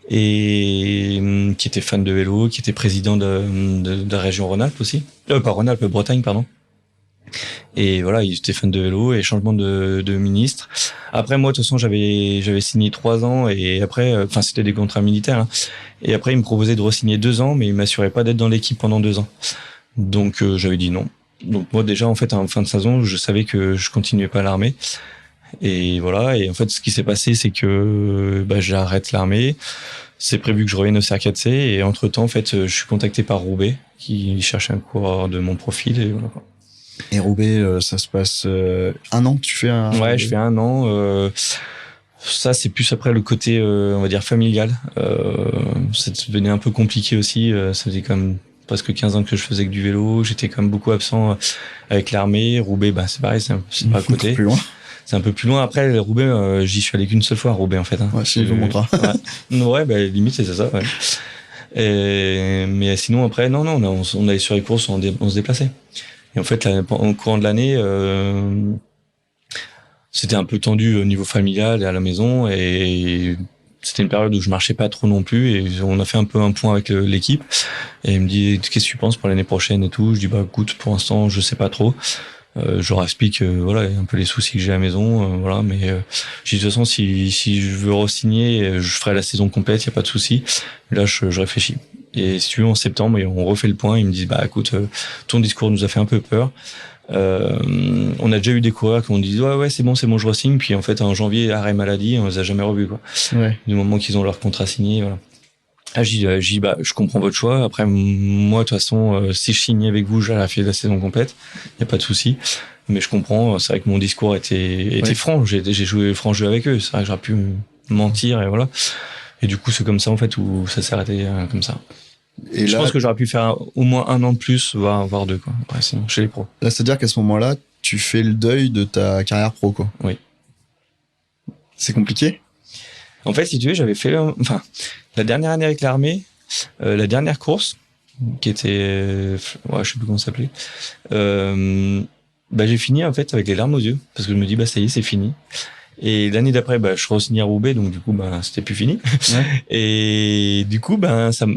Speaker 2: et qui était fan de vélo, qui était président de la région Rhône-Alpes aussi. Pas Rhône-Alpes, Bretagne, pardon. Et voilà, il était fan de vélo et changement de ministre. Après, moi, de toute façon, j'avais signé 3 ans et après, c'était des contrats militaires, hein. Et après, il me proposait de re-signer 2 ans, mais il m'assurait pas d'être dans l'équipe pendant 2 ans. Donc, j'avais dit non. Donc, moi, déjà, en fait, en fin de saison, je savais que je continuais pas l'armée. Et voilà. Et en fait, ce qui s'est passé, c'est que j'arrête l'armée. C'est prévu que je revienne au CR4C. Et entre-temps, en fait, je suis contacté par Roubaix, qui cherche un coureur de mon profil. Et voilà.
Speaker 1: Et Roubaix, ça se passe 1 an, tu fais un...
Speaker 2: Ouais, je fais 1 an. Ça, c'est plus après le côté, on va dire, familial. Ça devenait un peu compliqué aussi. Ça faisait quand même presque 15 ans que je faisais que du vélo. J'étais quand même beaucoup absent avec l'armée. Roubaix, c'est pareil, c'est pas à côté.
Speaker 1: Plus loin.
Speaker 2: C'est un peu plus loin. Après, Roubaix, j'y suis allé qu'une seule fois à Roubaix, en fait. Hein.
Speaker 1: Ouais, si, je vous montre.
Speaker 2: Ouais, limite, c'est ça, ouais. Mais sinon, après, non, on allait sur les courses, on se déplaçait. Et en fait, là, au courant de l'année, c'était un peu tendu au niveau familial et à la maison. Et c'était une période où je marchais pas trop non plus. Et on a fait un peu un point avec l'équipe. Et il me dit, qu'est-ce que tu penses pour l'année prochaine et tout? Je dis, écoute, pour l'instant, je sais pas trop. Je leur explique voilà un peu les soucis que j'ai à la maison, voilà, mais j'ai de toute façon si je veux re-signer, je ferai la saison complète, y a pas de souci. Là je réfléchis. Et si tu veux, en septembre, et on refait le point, ils me disent écoute, ton discours nous a fait un peu peur. On a déjà eu des coureurs qui m'ont dit ouais c'est bon je re-signe, puis en fait en janvier arrêt maladie, on les a jamais revus, quoi.
Speaker 1: Ouais.
Speaker 2: Du moment qu'ils ont leur contrat signé, voilà. J'ai dit je comprends votre choix. Après, moi, de toute façon, si je signais avec vous, j'aurais fait la saison complète. Y a pas de souci. Mais je comprends. C'est vrai que mon discours était franc. J'ai joué franc jeu avec eux. C'est vrai que j'aurais pu mentir et voilà. Et du coup, c'est comme ça, en fait, où ça s'est arrêté comme ça. Et je pense que j'aurais pu faire au moins 1 an de plus, voire 2, quoi. Ouais, sinon, chez les pros.
Speaker 1: Là, c'est-à-dire qu'à ce moment-là, tu fais le deuil de ta carrière pro, quoi.
Speaker 2: Oui.
Speaker 1: C'est compliqué?
Speaker 2: En fait, si tu veux, j'avais fait, la dernière année avec l'armée, la dernière course, qui était, je sais plus comment ça s'appelait, j'ai fini, en fait, avec les larmes aux yeux, parce que je me dis, ça y est, c'est fini. Et l'année d'après, je re-signais à Roubaix, donc du coup, c'était plus fini. Ouais. Et du coup,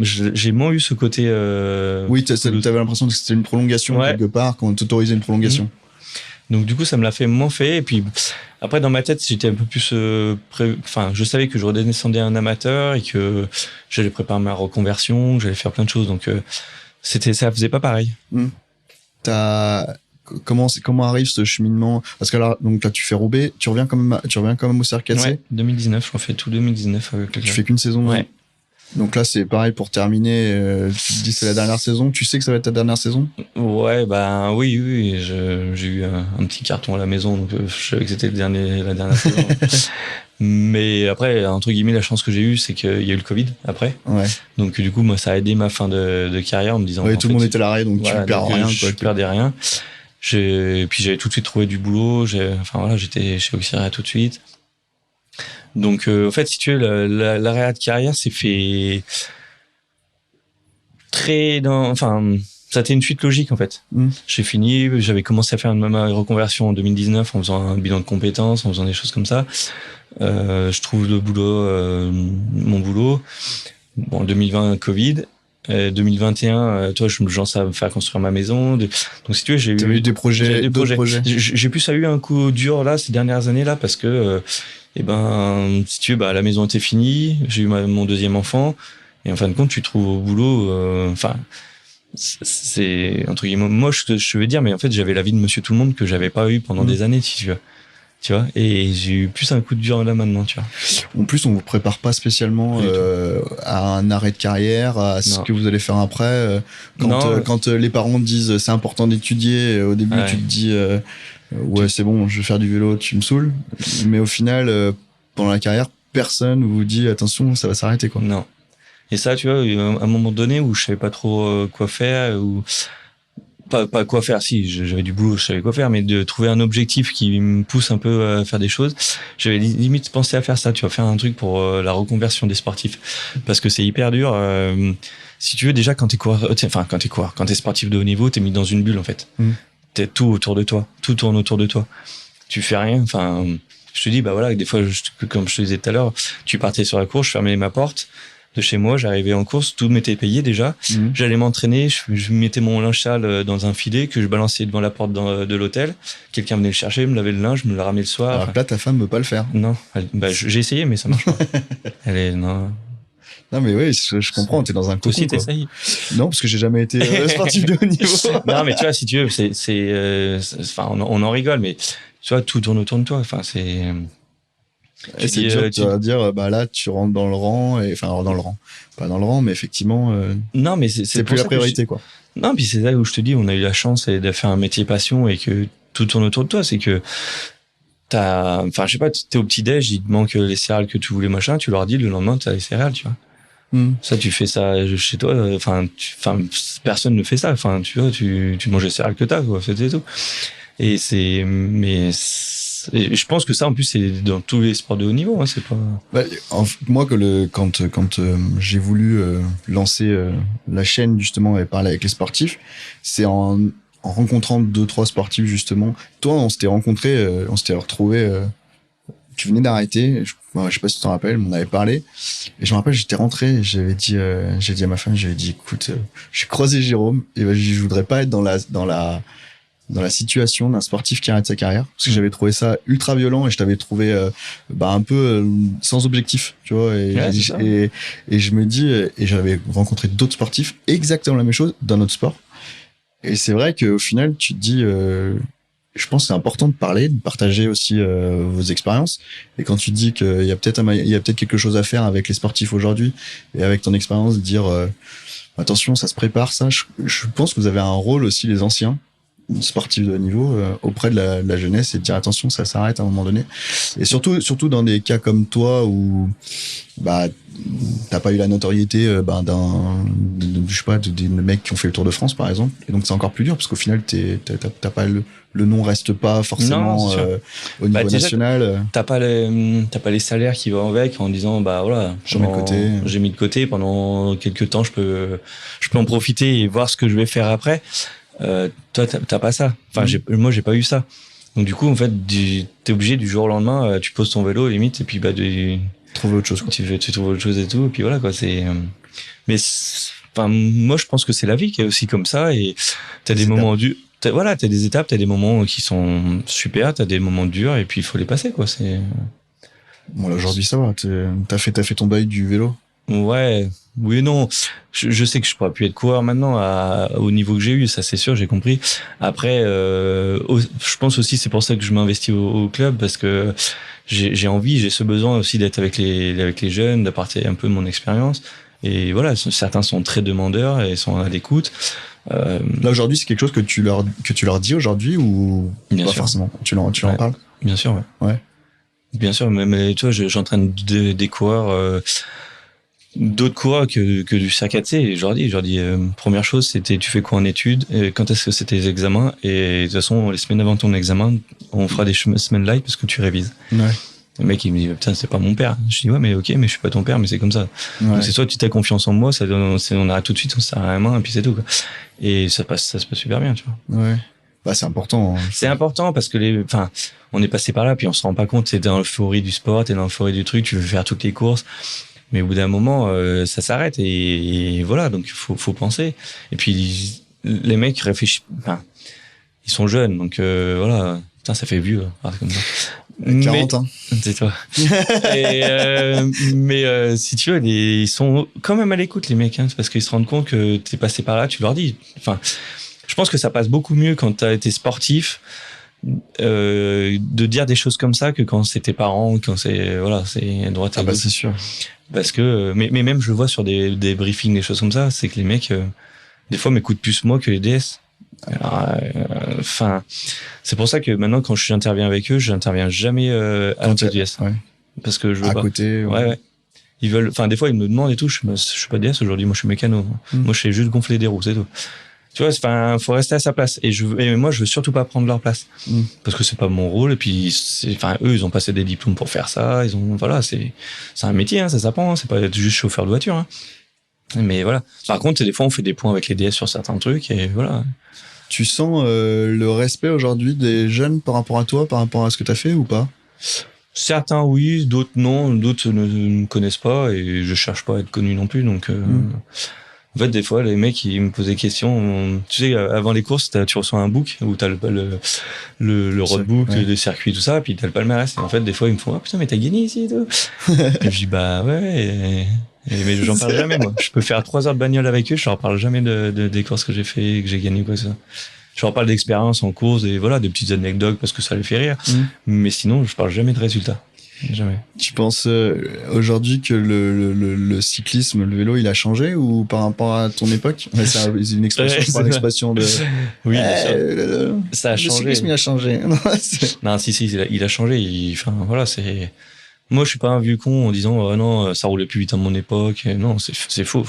Speaker 2: j'ai moins eu ce côté,
Speaker 1: oui, t'avais l'impression que c'était une prolongation, quelque part, qu'on t'autorisait une prolongation.
Speaker 2: Donc du coup, ça me l'a fait moins fait. Et puis après, dans ma tête, j'étais un peu plus, je savais que je redescendais un amateur et que j'allais préparer ma reconversion, que j'allais faire plein de choses. Donc ça faisait pas pareil.
Speaker 1: Comment arrive ce cheminement? Parce que là, donc là, tu fais Roubaix, tu reviens quand même au CRKC.
Speaker 2: Ouais, 2019, je refais tout 2019 avec le club.
Speaker 1: Tu fais qu'une saison.
Speaker 2: Ouais.
Speaker 1: Donc là, c'est pareil pour terminer. Tu te dis c'est la dernière saison. Tu sais que ça va être ta dernière saison?
Speaker 2: Ouais, oui. J'ai eu un petit carton à la maison, donc je savais que c'était la dernière saison. Mais après, entre guillemets, la chance que j'ai eue, c'est qu'il y a eu le Covid après.
Speaker 1: Ouais.
Speaker 2: Donc du coup, moi, ça a aidé ma fin de carrière en me disant.
Speaker 1: Ouais, tout le monde était à l'arrêt, donc
Speaker 2: voilà,
Speaker 1: tu perds rien.
Speaker 2: Je perdais rien. Puis j'avais tout de suite trouvé du boulot. J'étais chez Auxerre tout de suite. Donc, en fait, si tu veux, l'arrêt de carrière s'est fait ça a été une suite logique, en fait. J'ai fini, j'avais commencé à faire ma reconversion en 2019 en faisant un bilan de compétences, en faisant des choses comme ça. Je trouve mon boulot. Bon, 2020, Covid. 2021, toi, je me lance à me faire construire ma maison. Donc, si tu veux, j'ai eu
Speaker 1: des projets.
Speaker 2: J'ai plus eu un coup dur là ces dernières années là parce que, si tu veux, la maison était finie. J'ai eu mon deuxième enfant et en fin de compte, tu trouves au boulot. C'est entre guillemets moche ce que je veux dire, mais en fait, j'avais la vie de Monsieur Tout le Monde que j'avais pas eu pendant des années, si tu veux. Tu vois, et j'ai eu plus un coup de dur là maintenant, tu vois.
Speaker 1: En plus, on vous prépare pas spécialement à un arrêt de carrière, à ce que vous allez faire après. Quand les parents disent c'est important d'étudier, au début tu te dis ouais c'est bon, je vais faire du vélo, tu me saoules. Mais au final, pendant la carrière, personne vous dit attention, ça va s'arrêter quoi.
Speaker 2: Non. Et ça, tu vois, à un moment donné où je savais pas trop quoi faire, ou pas quoi faire, si j'avais du boulot, je savais quoi faire, mais de trouver un objectif qui me pousse un peu à faire des choses, j'avais limite pensé à faire ça, tu vas faire un truc pour la reconversion des sportifs, parce que c'est hyper dur. Si tu veux, déjà quand t'es sportif de haut niveau, t'es mis dans une bulle en fait. T'es tout autour de toi, tout tourne autour de toi. Tu fais rien. Enfin, je te dis, des fois, comme je te disais tout à l'heure, tu partais sur la course, je fermais ma porte de chez moi, j'arrivais en course, tout m'était payé déjà. J'allais m'entraîner, je mettais mon linge sale dans un filet que je balançais devant la porte de l'hôtel. Quelqu'un venait le chercher, me lavait le linge, me le ramenait le soir.
Speaker 1: Alors là, ta femme veut pas le faire.
Speaker 2: Non, j'ai essayé, mais ça marche pas. Non.
Speaker 1: Non mais oui, je comprends, t'es dans un cocon.
Speaker 2: Toi aussi t'essayes.
Speaker 1: Non, parce que j'ai jamais été sportif de haut niveau.
Speaker 2: Non, mais tu vois, si tu veux, on en rigole, mais tu vois, tout tourne autour de toi. Enfin, c'est.
Speaker 1: C'est dur, tu vas dire, là, tu rentres dans le rang, pas dans le rang, mais effectivement,
Speaker 2: non, mais c'est
Speaker 1: plus la priorité, quoi.
Speaker 2: Non, puis c'est là où je te dis, on a eu la chance de faire un métier passion et que tout tourne autour de toi. C'est que je sais pas, t'es au petit-déj, il te manque les céréales que tu voulais, machin, tu leur dis, le lendemain, t'as les céréales, tu vois. Ça, tu fais ça chez toi, personne ne fait ça. Enfin, tu vois, tu manges les céréales que t'as, quoi, c'est tout. Et et je pense que ça, en plus, c'est dans tous les sports de haut niveau, hein, c'est pas.
Speaker 1: Moi, quand j'ai voulu lancer la chaîne justement et parler avec les sportifs, c'est en rencontrant 2-3 sportifs justement. Toi, on s'était rencontrés, on s'était retrouvés. Tu venais d'arrêter, je sais pas si tu t'en rappelles, on avait parlé. Et je me rappelle, j'étais rentré, et j'ai dit à ma femme, j'avais dit, écoute, j'ai croisé Jérôme, et je voudrais pas être dans la situation d'un sportif qui arrête sa carrière, parce que j'avais trouvé ça ultra violent et je t'avais trouvé un peu sans objectif, tu vois, et je me dis, et j'avais rencontré d'autres sportifs exactement la même chose d'un autre sport, et c'est vrai qu'au final tu te dis je pense que c'est important de parler, de partager aussi vos expériences, et quand tu te dis qu'il y a peut-être quelque chose à faire avec les sportifs aujourd'hui et avec ton expérience, de dire attention, ça se prépare, ça, je pense que vous avez un rôle aussi, les anciens sportifs de haut niveau, auprès de la jeunesse, et de dire attention, ça s'arrête à un moment donné. Et surtout dans des cas comme toi où t'as pas eu la notoriété je sais pas, des mecs qui ont fait le Tour de France par exemple, et donc c'est encore plus dur parce qu'au final t'as pas le nom reste pas forcément au niveau national.
Speaker 2: T'as pas les salaires qui vont avec, en disant j'ai mis de côté pendant quelques temps, je peux en profiter et voir ce que je vais faire après. Toi t'as pas ça, moi j'ai pas eu ça, donc du coup en fait t'es obligé du jour au lendemain, tu poses ton vélo limite et puis
Speaker 1: trouver autre chose, quoi.
Speaker 2: Tu trouves autre chose et tout, et puis voilà quoi, c'est moi je pense que c'est la vie qui est aussi comme ça, et t'as des moments durs, t'as des étapes, t'as des moments qui sont super, t'as des moments durs, et puis il faut les passer, quoi.
Speaker 1: Bon, là, aujourd'hui, ça va. T'as fait ton bail du vélo.
Speaker 2: Ouais, oui et non. Je sais que je pourrais plus être coureur maintenant au niveau que j'ai eu, ça c'est sûr, j'ai compris. Après, je pense aussi c'est pour ça que je m'investis au club, parce que j'ai envie, j'ai ce besoin aussi d'être avec les jeunes, d'apporter un peu mon expérience. Et voilà, certains sont très demandeurs et sont à l'écoute.
Speaker 1: Là aujourd'hui, c'est quelque chose que tu leur dis aujourd'hui ou
Speaker 2: Bien
Speaker 1: pas
Speaker 2: sûr.
Speaker 1: forcément. Tu leur en parles.
Speaker 2: Bien sûr, ouais.
Speaker 1: Ouais.
Speaker 2: Bien sûr, mais tu vois, j'entraîne des coureurs, d'autres coureurs que du circuit C. Et je leur dis, première chose, c'était tu fais quoi en études, quand est-ce que c'était les examens, et de toute façon, les semaines avant ton examen, on fera des semaines light parce que tu révises.
Speaker 1: Ouais.
Speaker 2: Le mec, il me dit, putain, c'est pas mon père. Je dis, ouais, mais ok, mais je suis pas ton père, mais c'est comme ça.
Speaker 1: Ouais.
Speaker 2: Donc c'est soit tu t'as confiance en moi, on arrête tout de suite, on se serre à la main, et puis c'est tout, quoi. Et ça se passe super bien, tu vois.
Speaker 1: Ouais. Bah, c'est important. Hein.
Speaker 2: C'est important parce que on est passé par là, puis on se rend pas compte, t'es dans l'euphorie du sport, t'es dans l'euphorie du truc, tu veux faire toutes les courses. Mais au bout d'un moment, ça s'arrête, et voilà, donc faut penser. Et puis, les mecs réfléchissent, ils sont jeunes, donc voilà. Putain, ça fait vieux, hein, comme ça.
Speaker 1: 40 ans.
Speaker 2: C'est toi. Mais si tu veux, ils sont quand même à l'écoute, les mecs, hein, parce qu'ils se rendent compte que t'es passé par là, tu leur dis. Enfin, je pense que ça passe beaucoup mieux quand t'as été sportif, de dire des choses comme ça que quand c'est tes parents, quand c'est droite à
Speaker 1: Ah bah
Speaker 2: gauche.
Speaker 1: c'est sûr.
Speaker 2: Parce que mais même je le vois sur des briefings, des choses comme ça, c'est que les mecs des fois m'écoutent plus moi que les DS. Enfin, c'est pour ça que maintenant quand j'interviens avec eux, j'interviens jamais à la DS.
Speaker 1: Ouais.
Speaker 2: Parce que je veux
Speaker 1: à
Speaker 2: pas.
Speaker 1: côté.
Speaker 2: Ouais. Ils veulent, enfin des fois ils me demandent et tout, je suis pas DS aujourd'hui, moi je suis mécano. Moi je sais juste gonfler des roues, c'est tout. Tu vois, enfin, faut rester à sa place. Et moi, je veux surtout pas prendre leur place. Parce que c'est pas mon rôle. Et puis, eux, ils ont passé des diplômes pour faire ça. C'est un métier, hein, ça s'apprend. C'est pas être juste chauffeur de voiture, hein. Mais voilà. Par contre, des fois, on fait des points avec les DS sur certains trucs, et voilà.
Speaker 1: Tu sens le respect aujourd'hui des jeunes par rapport à toi, par rapport à ce que t'as fait ou pas?
Speaker 2: Certains oui, d'autres non, d'autres ne me connaissent pas, et je cherche pas à être connu non plus, donc en fait, des fois, les mecs, ils me posaient des questions. Tu sais, avant les courses, tu reçois un book où t'as le roadbook,
Speaker 1: ouais.
Speaker 2: des circuits, tout ça, puis t'as le palmarès. Et en fait, des fois, ils me font, ah putain, mais t'as gagné ici et tout. Et je dis, bah ouais, mais j'en parle jamais, moi. Je peux faire 3 heures de bagnole avec eux, je leur parle jamais des courses que j'ai fait, que j'ai gagné, quoi, ça. Je leur parle d'expérience en course, et voilà, des petites anecdotes parce que ça les fait rire. Mais sinon, je parle jamais de résultats. Jamais.
Speaker 1: Tu penses aujourd'hui que le cyclisme, le vélo, il a changé ou par rapport à ton époque? Ouais, c'est une expression,
Speaker 2: Ouais,
Speaker 1: je parle d'expression de.
Speaker 2: Oui, bien sûr. Ça a
Speaker 1: le
Speaker 2: changé.
Speaker 1: cyclisme, il a changé.
Speaker 2: Non, si, il a changé. Enfin, voilà, c'est. Moi, je suis pas un vieux con en disant, oh, non, ça roulait plus vite à mon époque. Non, c'est faux.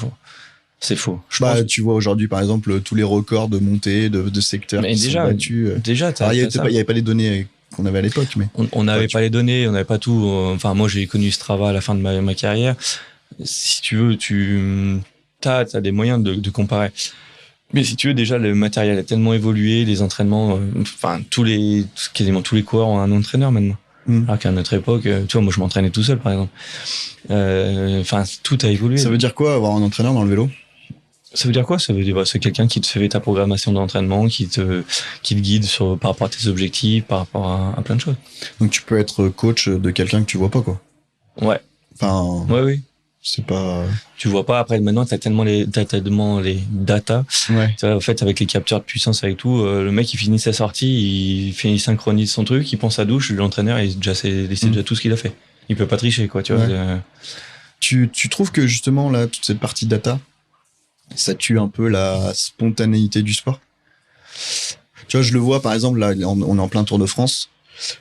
Speaker 2: C'est faux.
Speaker 1: Tu vois aujourd'hui, par exemple, tous les records de montée, de secteurs
Speaker 2: mais
Speaker 1: qui
Speaker 2: déjà,
Speaker 1: sont battus.
Speaker 2: Déjà,
Speaker 1: il y avait pas les données qu'on avait à l'époque, mais.
Speaker 2: On n'avait pas les données, on n'avait pas tout. Enfin, moi, j'ai connu Strava à la fin de ma carrière. Si tu veux, t'as des moyens de comparer. Mais si tu veux, déjà, le matériel a tellement évolué, les entraînements, quasiment tous les coureurs ont un entraîneur maintenant. Alors qu'à notre époque, tu vois, moi, je m'entraînais tout seul, par exemple. Enfin, tout a évolué.
Speaker 1: Ça veut dire quoi, avoir un entraîneur dans le vélo?
Speaker 2: Ça veut dire quoi? Ça veut dire, c'est quelqu'un qui te fait ta programmation d'entraînement, qui te guide par rapport à tes objectifs, par rapport à plein de choses.
Speaker 1: Donc, tu peux être coach de quelqu'un que tu vois pas, quoi.
Speaker 2: Ouais.
Speaker 1: Enfin.
Speaker 2: Ouais, oui.
Speaker 1: C'est pas.
Speaker 2: Tu vois pas. Après, maintenant, t'as tellement les data.
Speaker 1: Ouais.
Speaker 2: En fait, avec les capteurs de puissance, avec tout, le mec, il finit sa sortie, il synchronise son truc, il prend sa douche, l'entraîneur, il sait déjà tout ce qu'il a fait. Il peut pas tricher, quoi, tu vois.
Speaker 1: Ouais. Tu trouves que, justement, là, toute cette partie data, ça tue un peu la spontanéité du sport? Tu vois, je le vois, par exemple, là, on est en plein Tour de France.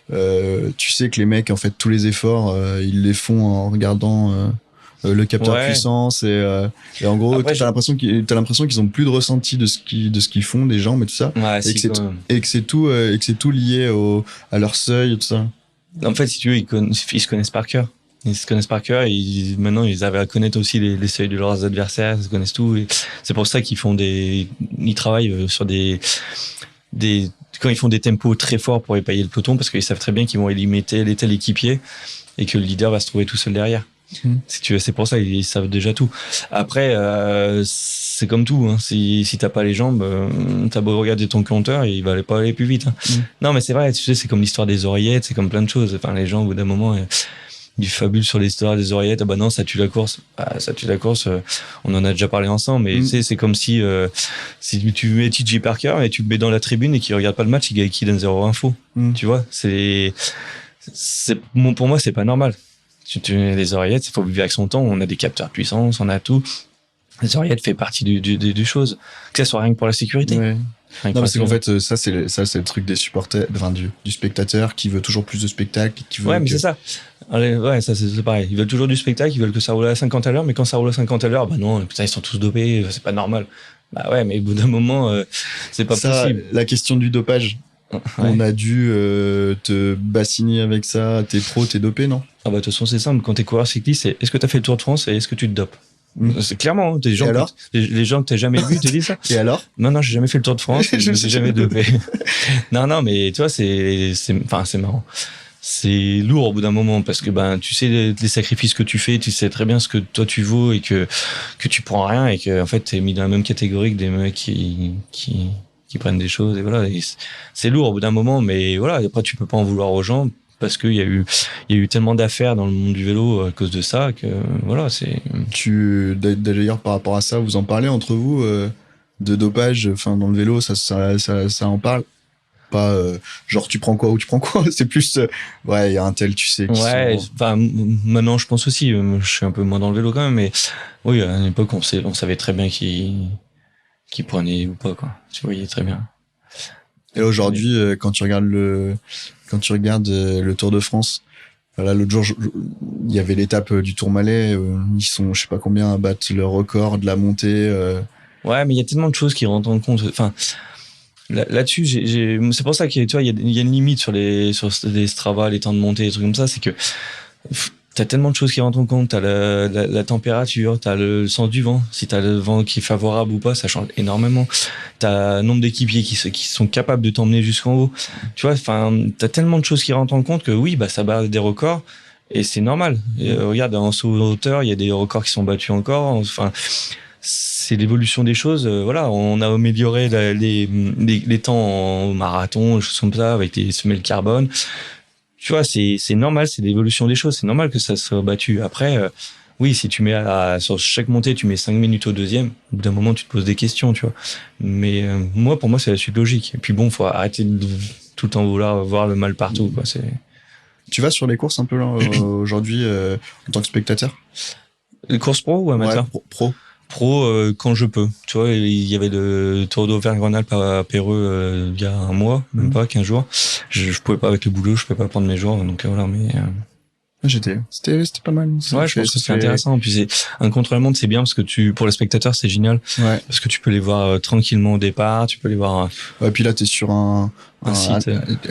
Speaker 1: Tu sais que les mecs, en fait, tous les efforts, ils les font en regardant le capteur de puissance, et en gros, après, t'as l'impression qu'ils ont plus de ressenti de ce qu'ils font, des jambes et tout ça.
Speaker 2: Ouais,
Speaker 1: et que c'est tout lié à leur seuil et tout ça.
Speaker 2: En fait, si tu veux, ils se connaissent par cœur. Ils se connaissent par cœur, et maintenant ils avaient à connaître aussi les seuils de leurs adversaires, ils se connaissent tout, et c'est pour ça qu'ils travaillent sur quand ils font des tempos très forts pour épailler le peloton, parce qu'ils savent très bien qu'ils vont éliminer tel et tel équipier, et que le leader va se trouver tout seul derrière. Si tu veux, c'est pour ça ils savent déjà tout. Après, c'est comme tout. Hein. Si t'as pas les jambes, t'as beau regarder ton compteur, il va pas aller plus vite. Hein. Non, mais c'est vrai. Tu sais, c'est comme l'histoire des oreillettes, c'est comme plein de choses. Enfin, les gens, au bout d'un moment, ils fabulent sur l'histoire des oreillettes. Ah bah non, ça tue la course. Ah, ça tue la course. On en a déjà parlé ensemble. Mais tu sais, c'est comme si tu mets TJ Parker et tu le mets dans la tribune et qu'il regarde pas le match, il donne zéro info. Tu vois, pour moi, c'est pas normal. Les oreillettes, il faut vivre avec son temps. On a des capteurs de puissance, on a tout. Les oreillettes fait partie du chose. Que ça soit rien que pour la sécurité.
Speaker 1: Ouais. Non, parce qu'en fait, ça, c'est le truc des supporters, enfin, du spectateur qui veut toujours plus de spectacle, qui veut.
Speaker 2: Ouais, mais c'est ça. Allez, ouais, ça, c'est pareil. Ils veulent toujours du spectacle, ils veulent que ça roule à 50 à l'heure, mais quand ça roule à 50 à l'heure, bah non, putain, ils sont tous dopés, c'est pas normal. Bah ouais, mais au bout d'un moment, c'est pas possible.
Speaker 1: La question du dopage. Ouais. On a dû te bassiner avec ça. T'es pro, t'es dopé, non?
Speaker 2: Ah bah de toute façon c'est simple. Quand t'es coureur cycliste, c'est est-ce que t'as fait le Tour de France et est-ce que tu te dopes? C'est clairement. Des gens les gens que t'as jamais vus te disent ça.
Speaker 1: Et alors?
Speaker 2: Non, j'ai jamais fait le Tour de France. Je me suis jamais dopé. non, mais tu vois, c'est marrant. C'est lourd au bout d'un moment parce que tu sais les sacrifices que tu fais, tu sais très bien ce que toi tu vaux et que tu prends rien et que en fait t'es mis dans la même catégorie que des mecs qui prennent des choses et voilà. Et c'est lourd au bout d'un moment, mais voilà. Après, tu peux pas en vouloir aux gens parce qu'il y a eu tellement d'affaires dans le monde du vélo à cause de ça que voilà, c'est.
Speaker 1: D'ailleurs, par rapport à ça, vous en parlez entre vous de dopage, enfin dans le vélo, ça en parle. Pas genre tu prends quoi ou tu prends quoi. C'est plus ouais, il y a un tel, tu sais.
Speaker 2: Ouais. Enfin, maintenant, je pense aussi. Je suis un peu moins dans le vélo quand même, mais oui, à une époque, on savait très bien qui prenait ou pas, quoi. Tu voyais très bien.
Speaker 1: Et aujourd'hui, quand tu regardes le Tour de France, voilà, l'autre jour, il y avait l'étape du Tourmalet, ils sont, je sais pas combien, à battre le record de la montée.
Speaker 2: Ouais, mais il y a tellement de choses qui rentrent en compte. Enfin, là-dessus, c'est pour ça qu'il y a une limite sur les Strava, les temps de montée, des trucs comme ça, c'est que t'as tellement de choses qui rentrent en compte. T'as la température, t'as le sens du vent. Si t'as le vent qui est favorable ou pas, ça change énormément. T'as un nombre d'équipiers qui sont capables de t'emmener jusqu'en haut. Tu vois, enfin, t'as tellement de choses qui rentrent en compte que oui, ça bat des records et c'est normal. Et, regarde, en saut hauteur, il y a des records qui sont battus encore. Enfin, c'est l'évolution des choses. Voilà, on a amélioré les temps en marathon, des choses comme ça, avec des semelles carbone. Tu vois, c'est normal, c'est l'évolution des choses. C'est normal que ça soit battu. Après, oui, si tu mets sur chaque montée, tu mets 5 minutes au deuxième, au bout d'un moment, tu te poses des questions, tu vois. Mais pour moi, c'est la suite logique. Et puis bon, faut arrêter de tout le temps vouloir voir le mal partout, quoi.
Speaker 1: Tu vas sur les courses un peu là, aujourd'hui en tant que spectateur?
Speaker 2: Les courses pro ou amateur?
Speaker 1: Ouais,
Speaker 2: pro quand je peux. Tu vois, il y avait le Tour d'Auvergne-Rhône-Alpes à Péreux il y a un mois, même pas 15 jours. Je pouvais pas avec le boulot, je pouvais pas prendre mes jours, donc voilà, mais
Speaker 1: c'était pas mal.
Speaker 2: Ouais, je pense que c'est intéressant. Puis un contre-la-montre, c'est bien parce que pour les spectateurs, c'est génial.
Speaker 1: Ouais.
Speaker 2: Parce que tu peux les voir tranquillement au départ, tu peux les voir.
Speaker 1: Ouais, puis là, t'es sur un site.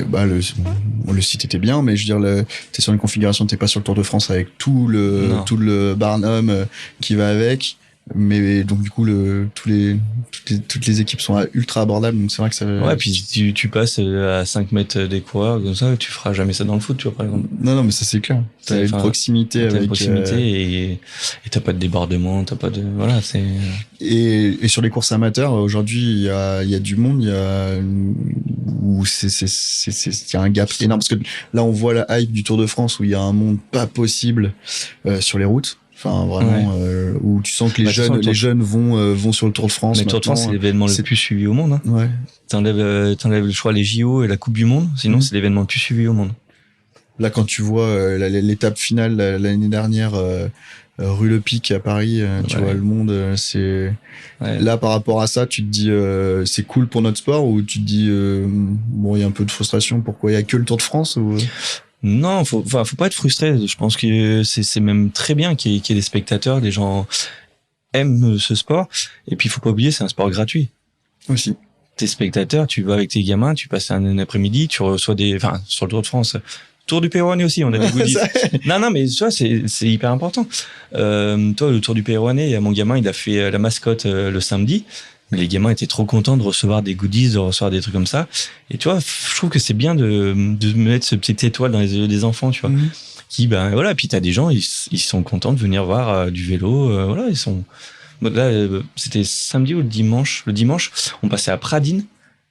Speaker 1: Le site était bien, mais je veux dire, t'es sur une configuration, t'es pas sur le Tour de France avec tout le Barnum qui va avec. Mais donc du coup toutes les équipes sont ultra abordables, donc c'est vrai que ça.
Speaker 2: Ouais, puis tu passes à 5 mètres des coureurs comme ça, tu feras jamais ça dans le foot, tu vois, par exemple.
Speaker 1: Non, mais ça c'est clair. T'as une proximité avec.
Speaker 2: Une proximité et t'as pas de débordement, t'as pas de voilà, c'est.
Speaker 1: Et sur les courses amateurs aujourd'hui, il y a du monde, il y a où il y a un gap énorme parce que là on voit la hype du Tour de France où il y a un monde pas possible sur les routes. Enfin, vraiment, où tu sens que les jeunes vont sur le Tour de France.
Speaker 2: Mais le Tour de France, c'est l'événement le plus suivi au monde. Hein.
Speaker 1: Ouais.
Speaker 2: T'enlèves, je crois, les JO et la Coupe du Monde. Sinon, c'est l'événement le plus suivi au monde.
Speaker 1: Là, quand tu vois l'étape finale l'année dernière, rue Le Pic à Paris, tu vois le monde, c'est. Ouais. Là, par rapport à ça, tu te dis, c'est cool pour notre sport, ou tu te dis, bon, il y a un peu de frustration. Pourquoi il y a que le Tour de France ou...
Speaker 2: Non, faut pas être frustré. Je pense que c'est même très bien qu'il y ait des spectateurs, des gens aiment ce sport. Et puis, il faut pas oublier, c'est un sport gratuit.
Speaker 1: Aussi.
Speaker 2: T'es spectateur, tu vas avec tes gamins, tu passes un après-midi, tu reçois sur le Tour de France. Tour du Pérouanais aussi, on a des goodies. non, mais tu vois, c'est hyper important. Toi, le Tour du Pérouanais, mon gamin, il a fait la mascotte le samedi. Mais les gamins étaient trop contents de recevoir des goodies, de recevoir des trucs comme ça. Et tu vois, je trouve que c'est bien de mettre ce petit étoile dans les yeux des enfants, tu vois. qui, ben voilà, puis t'as des gens, ils sont contents de venir voir du vélo, voilà, ils sont. Bon, là, c'était samedi ou le dimanche. Le dimanche, on passait à Pradines.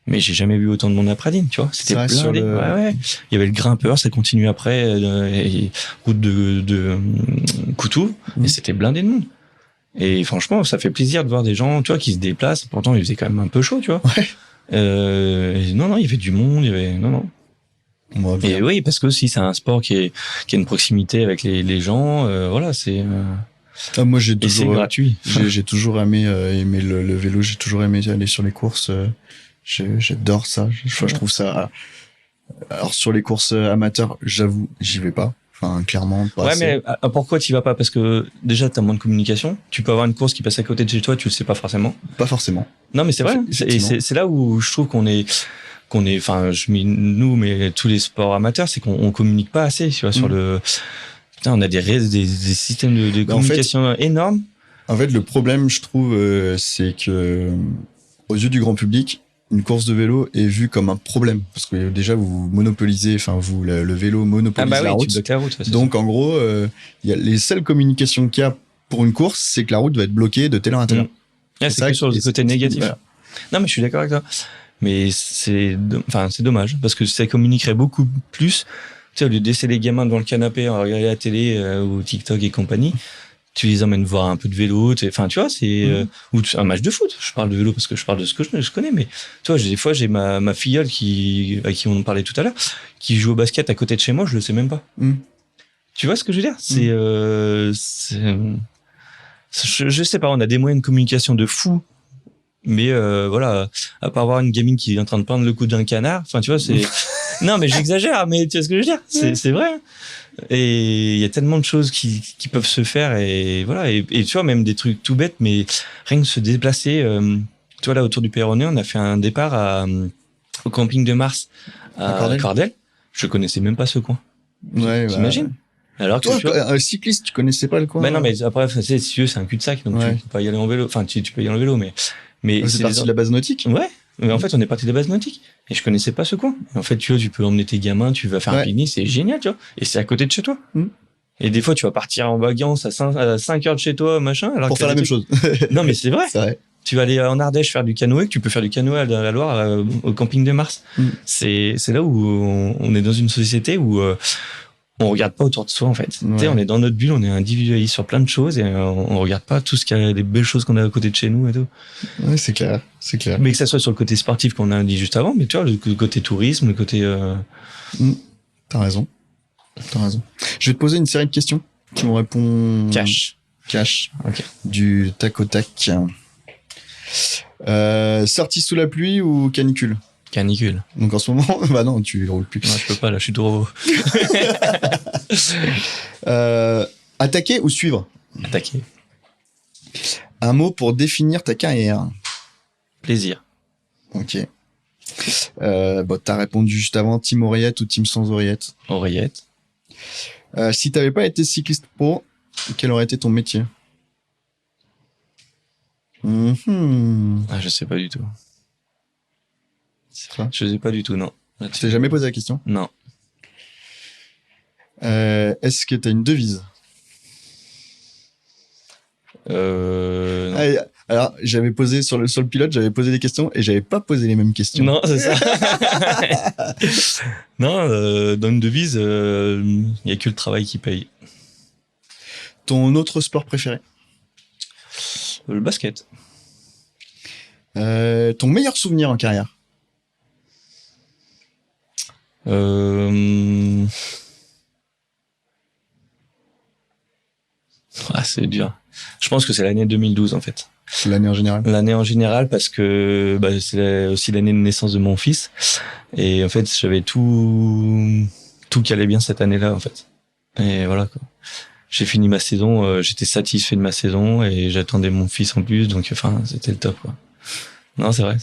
Speaker 2: Mais j'ai jamais vu autant de monde à Pradines, tu vois. C'était blindé. Ouais. Il y avait le grimpeur, ça continue après, route de Coutou, et c'était blindé de monde. Et franchement, ça fait plaisir de voir des gens, tu vois, qui se déplacent. Pourtant, il faisait quand même un peu chaud, tu vois.
Speaker 1: Ouais.
Speaker 2: Non, il y avait du monde, non. Et oui, parce que aussi, c'est un sport qui a une proximité avec les gens, voilà, c'est...
Speaker 1: moi, j'ai toujours...
Speaker 2: c'est gratuit.
Speaker 1: J'ai toujours aimé le vélo, j'ai toujours aimé aller sur les courses. J'adore ça. Je trouve ça. Alors sur les courses amateurs, j'avoue, j'y vais pas. Enfin, clairement. Pas assez.
Speaker 2: Mais pourquoi t'y vas pas? Parce que déjà t'as moins de communication. Tu peux avoir une course qui passe à côté de chez toi, tu le sais pas forcément.
Speaker 1: Pas forcément.
Speaker 2: Non, mais c'est vrai. Et c'est là où je trouve qu'on est. Enfin, nous, mais tous les sports amateurs, c'est qu'on communique pas assez. Tu vois, sur le. Putain, on a des systèmes de communication énormes.
Speaker 1: En fait, le problème, je trouve, c'est que aux yeux du grand public, une course de vélo est vue comme un problème parce que déjà vous monopolisez, enfin le vélo monopolise la route.
Speaker 2: Tu bloques la route.
Speaker 1: Donc en gros, il y a les seules communications qu'il y a pour une course, c'est que la route va être bloquée de telle heure à telle heure.
Speaker 2: C'est ça sur le côté négatif. Voilà. Non, mais je suis d'accord avec toi. Mais c'est dommage parce que ça communiquerait beaucoup plus. Tu sais, au lieu de laisser les gamins devant le canapé à regarder la télé ou TikTok et compagnie. Tu les emmènes voir un peu de vélo, enfin tu vois, c'est ou un match de foot. Je parle de vélo parce que je parle de ce que je connais, mais tu vois, des fois j'ai ma filleule à qui on parlait tout à l'heure, qui joue au basket à côté de chez moi, je le sais même pas. Tu vois ce que je veux dire? Je sais pas, on a des moyens de communication de fou, mais voilà, à part voir une gamine qui est en train de prendre le coup d'un canard, enfin tu vois, c'est non mais j'exagère, mais tu vois ce que je veux dire? C'est vrai. Et il y a tellement de choses qui peuvent se faire et voilà, et tu vois, même des trucs tout bêtes, mais rien que se déplacer, tu vois, là autour du Péronnet, on a fait un départ au camping de Mars à Cordel. Je connaissais même pas ce coin.
Speaker 1: Ouais,
Speaker 2: t'imagines? Alors que
Speaker 1: toi, un cycliste, tu connaissais pas le coin?
Speaker 2: Ben non, mais après, si tu veux, c'est un cul-de-sac, donc tu peux pas y aller en vélo. Enfin, tu peux y aller en vélo, mais
Speaker 1: c'est parti de la base nautique.
Speaker 2: Ouais. Mais en fait, on est parti de la base nautique. Et je connaissais pas ce coin. Et en fait, tu vois, tu peux emmener tes gamins, tu vas faire un pique-nique, c'est génial, tu vois. Et c'est à côté de chez toi. Et des fois, tu vas partir en vacances à 5 heures de chez toi, machin. Alors
Speaker 1: pour faire la même chose.
Speaker 2: Non, mais c'est vrai.
Speaker 1: C'est vrai.
Speaker 2: Tu vas aller en Ardèche faire du canoë, tu peux faire du canoë à la Loire, au camping de Mars. C'est là où on est dans une société où, on regarde pas autour de soi, en fait. Tu sais, on est dans notre bulle, on est individualiste sur plein de choses et on regarde pas tout ce qu'il y a, les belles choses qu'on a à côté de chez nous et tout.
Speaker 1: Ouais, c'est clair.
Speaker 2: Mais que ça soit sur le côté sportif qu'on a dit juste avant, mais tu vois, le côté tourisme, le côté,
Speaker 1: T'as raison. Je vais te poser une série de questions qui me répondent. Cash.
Speaker 2: Ok.
Speaker 1: Du tac au tac. Sortie sous la pluie ou canicule?
Speaker 2: Canicule.
Speaker 1: Donc en ce moment, bah non, tu roules plus.
Speaker 2: Non, je peux pas, là, je suis trop.
Speaker 1: Attaquer ou suivre?
Speaker 2: Attaquer.
Speaker 1: Un mot pour définir ta carrière?
Speaker 2: Plaisir.
Speaker 1: Ok. T'as répondu juste avant, team oreillette ou team sans oreillette?
Speaker 2: Oreillette.
Speaker 1: Si t'avais pas été cycliste pro, quel aurait été ton métier?
Speaker 3: Je sais pas du tout.
Speaker 2: Je sais pas du tout, non.
Speaker 1: Tu t'es jamais posé la question?
Speaker 2: Non.
Speaker 1: Est-ce que t'as une devise?
Speaker 2: Non.
Speaker 1: Alors, j'avais posé sur le pilote, j'avais posé des questions et j'avais pas posé les mêmes questions.
Speaker 2: Non, c'est ça. Non, dans une devise, il y a que le travail qui paye.
Speaker 1: Ton autre sport préféré?
Speaker 2: Le basket.
Speaker 1: Ton meilleur souvenir en carrière?
Speaker 2: C'est dur. Je pense que c'est l'année 2012 en fait.
Speaker 1: L'année en général?
Speaker 2: L'année en général parce que c'est aussi l'année de naissance de mon fils. Et en fait, j'avais tout qui allait bien cette année-là en fait. Et voilà quoi. J'ai fini ma saison, j'étais satisfait de ma saison et j'attendais mon fils en plus, donc enfin c'était le top quoi. Non, c'est vrai.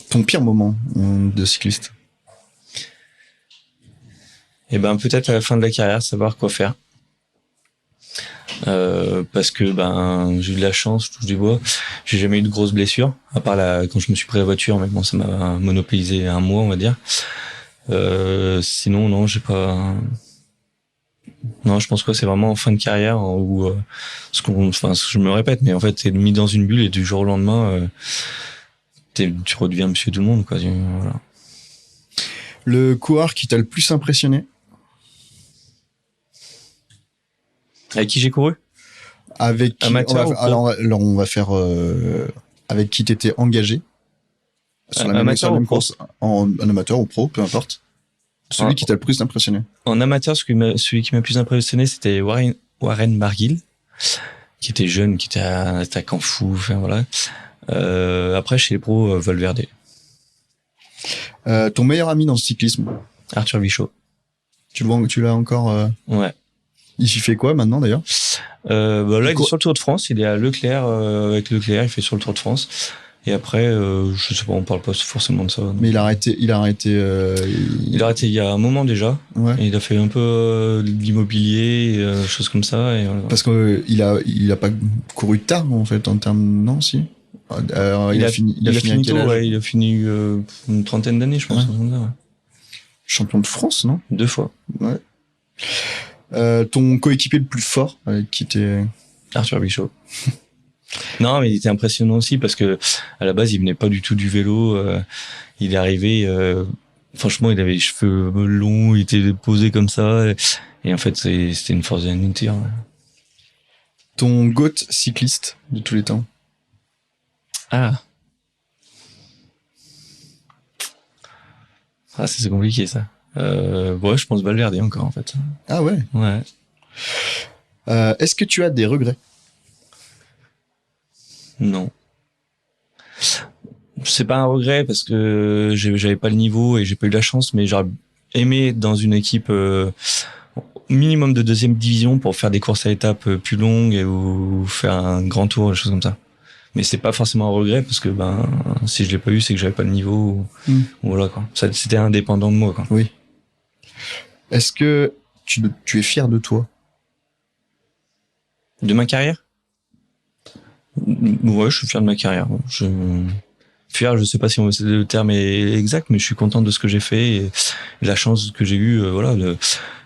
Speaker 1: Ton pire moment de cycliste?
Speaker 2: Et peut-être à la fin de la carrière, savoir quoi faire. Parce que j'ai eu de la chance, je touche du bois, j'ai jamais eu de grosses blessures, à part quand je me suis pris la voiture, mais bon, ça m'a monopolisé un mois, on va dire. Sinon, non, j'ai pas. Non, je pense que c'est vraiment en fin de carrière où je me répète, mais en fait, t'es mis dans une bulle et du jour au lendemain, tu redeviens monsieur tout le monde, quoi. Voilà.
Speaker 1: Le coureur qui t'a le plus impressionné?
Speaker 2: Avec qui j'ai couru?
Speaker 1: Avec qui,
Speaker 2: amateur ou pro?
Speaker 1: alors on va faire avec qui t'étais engagé sur la même course, en amateur ou pro, peu importe. Celui qui t'a le plus impressionné.
Speaker 2: En amateur, celui qui m'a le plus impressionné, c'était Warren Barguil, qui était jeune, qui était un attaquant fou. Enfin voilà. Après, chez les pros, Valverde.
Speaker 1: Ton meilleur ami dans le cyclisme?
Speaker 2: Arthur Vichot.
Speaker 1: Tu l'as encore
Speaker 2: Ouais.
Speaker 1: Il fait quoi maintenant d'ailleurs?
Speaker 2: Là, il est sur le Tour de France. Il est à Leclerc, avec Leclerc. Il fait sur le Tour de France. Et après, je sais pas, on parle pas forcément de ça.
Speaker 1: Mais il a arrêté. Il a arrêté
Speaker 2: il y a un moment déjà.
Speaker 1: Ouais.
Speaker 2: Et il a fait un peu de l'immobilier, choses comme ça. Et,
Speaker 1: parce que il a pas couru tard en fait en termes, non, si. Il a fini à quel âge?
Speaker 2: Ouais, il a fini une trentaine d'années, je pense.
Speaker 1: Ouais.
Speaker 2: Ouais.
Speaker 1: Champion de France, non?
Speaker 2: 2 fois.
Speaker 1: Ouais. Ton coéquipier le plus fort avec qui t'es?
Speaker 2: Arthur Vichot. Non, mais il était impressionnant aussi parce que à la base, il venait pas du tout du vélo. Il est arrivé, franchement, il avait les cheveux longs, il était posé comme ça. Et en fait, c'était une force de nature. Ouais.
Speaker 1: Ton GOAT cycliste de tous les temps?
Speaker 2: Ah, c'est compliqué ça. Ouais, je pense Valverde encore en fait.
Speaker 1: Ah ouais.
Speaker 2: Ouais.
Speaker 1: Est-ce que tu as des regrets?
Speaker 2: Non. C'est pas un regret parce que j'avais pas le niveau et j'ai pas eu la chance, mais j'aurais aimé être dans une équipe minimum de 2e division pour faire des courses à étapes plus longues ou faire un grand tour, des choses comme ça. Mais c'est pas forcément un regret parce que si je l'ai pas eu, c'est que j'avais pas le niveau. Ou voilà quoi. C'était indépendant de moi quoi.
Speaker 1: Oui. Est-ce que tu es fier de toi?
Speaker 2: De ma carrière? Ouais, je suis fier de ma carrière. Fier, je sais pas si le terme est exact, mais je suis content de ce que j'ai fait et la chance que j'ai eue. Voilà,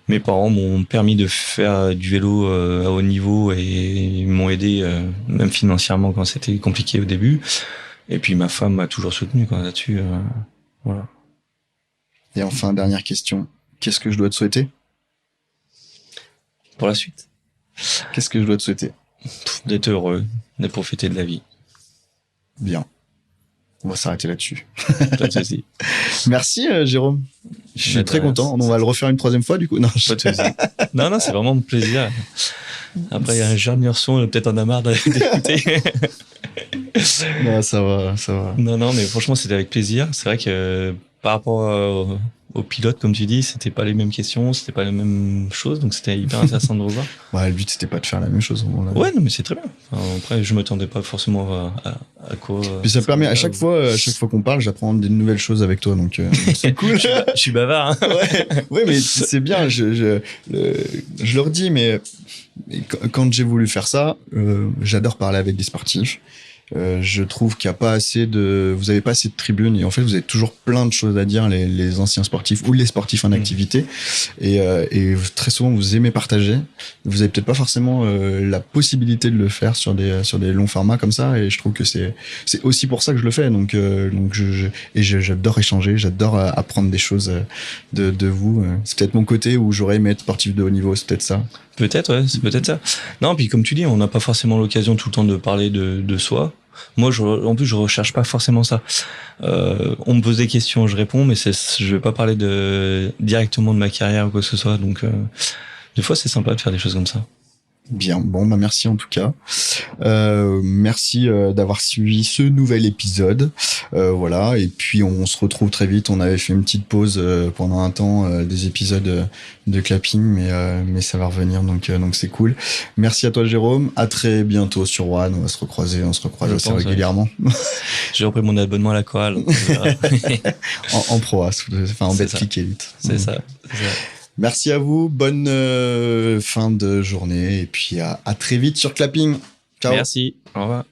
Speaker 2: mes parents m'ont permis de faire du vélo à haut niveau et ils m'ont aidé même financièrement quand c'était compliqué au début. Et puis ma femme m'a toujours soutenu là-dessus. Voilà.
Speaker 1: Et enfin, dernière question. Qu'est-ce que je dois te souhaiter?
Speaker 2: Pour la suite?
Speaker 1: Qu'est-ce que je dois te souhaiter?
Speaker 2: D'être heureux, de profiter de la vie.
Speaker 1: Bien. On va s'arrêter là-dessus.
Speaker 2: Pas de souci.
Speaker 1: Merci Jérôme. Je suis très content. On va le refaire une 3e fois du coup. Non,
Speaker 2: pas de souci. Non, c'est vraiment un plaisir. Après, il y a un dernier son, peut-être en a marre d'écouter.
Speaker 1: Non, ça va.
Speaker 2: Non, mais franchement, c'était avec plaisir. C'est vrai que par rapport au pilote, comme tu dis, c'était pas les mêmes questions, c'était pas les mêmes choses, donc c'était hyper intéressant de revoir.
Speaker 1: Ouais, le but c'était pas de faire la même chose.
Speaker 2: Ouais, non, mais c'est très bien. Après, je m'attendais pas forcément à quoi.
Speaker 1: Puis ça permet à chaque fois qu'on parle, j'apprends des nouvelles choses avec toi, donc c'est cool.
Speaker 2: Je suis bavard. Hein.
Speaker 1: Ouais, mais c'est bien. Je le redis, mais quand j'ai voulu faire ça, j'adore parler avec des sportifs. Je trouve qu'il y a pas assez vous avez pas assez de tribunes et en fait vous avez toujours plein de choses à dire, les anciens sportifs ou les sportifs en activité et très souvent vous aimez partager. Vous avez peut-être pas forcément la possibilité de le faire sur des longs formats comme ça et je trouve que c'est aussi pour ça que je le fais. Donc j'adore échanger, j'adore apprendre des choses de vous. C'est peut-être mon côté où j'aurais aimé être sportif de haut niveau, c'est peut-être ça.
Speaker 2: Peut-être, ouais, c'est peut-être ça. Non, puis comme tu dis, on n'a pas forcément l'occasion tout le temps de parler de soi. Moi, en plus, je recherche pas forcément ça. On me pose des questions, je réponds, mais je vais pas parler directement de ma carrière ou quoi que ce soit. Donc, des fois, c'est sympa de faire des choses comme ça.
Speaker 1: Bien, bon, merci en tout cas. Merci d'avoir suivi ce nouvel épisode. Voilà, et puis on se retrouve très vite. On avait fait une petite pause pendant un temps des épisodes de clapping, mais ça va revenir, donc c'est cool. Merci à toi Jérôme. À très bientôt sur One. On va se recroiser assez régulièrement.
Speaker 2: Ouais. J'ai repris mon abonnement à la chorale.
Speaker 1: en pro, en Betclic Elite.
Speaker 2: C'est ça.
Speaker 1: Merci à vous, bonne fin de journée et puis à très vite sur Clapping. Ciao.
Speaker 2: Merci, au revoir.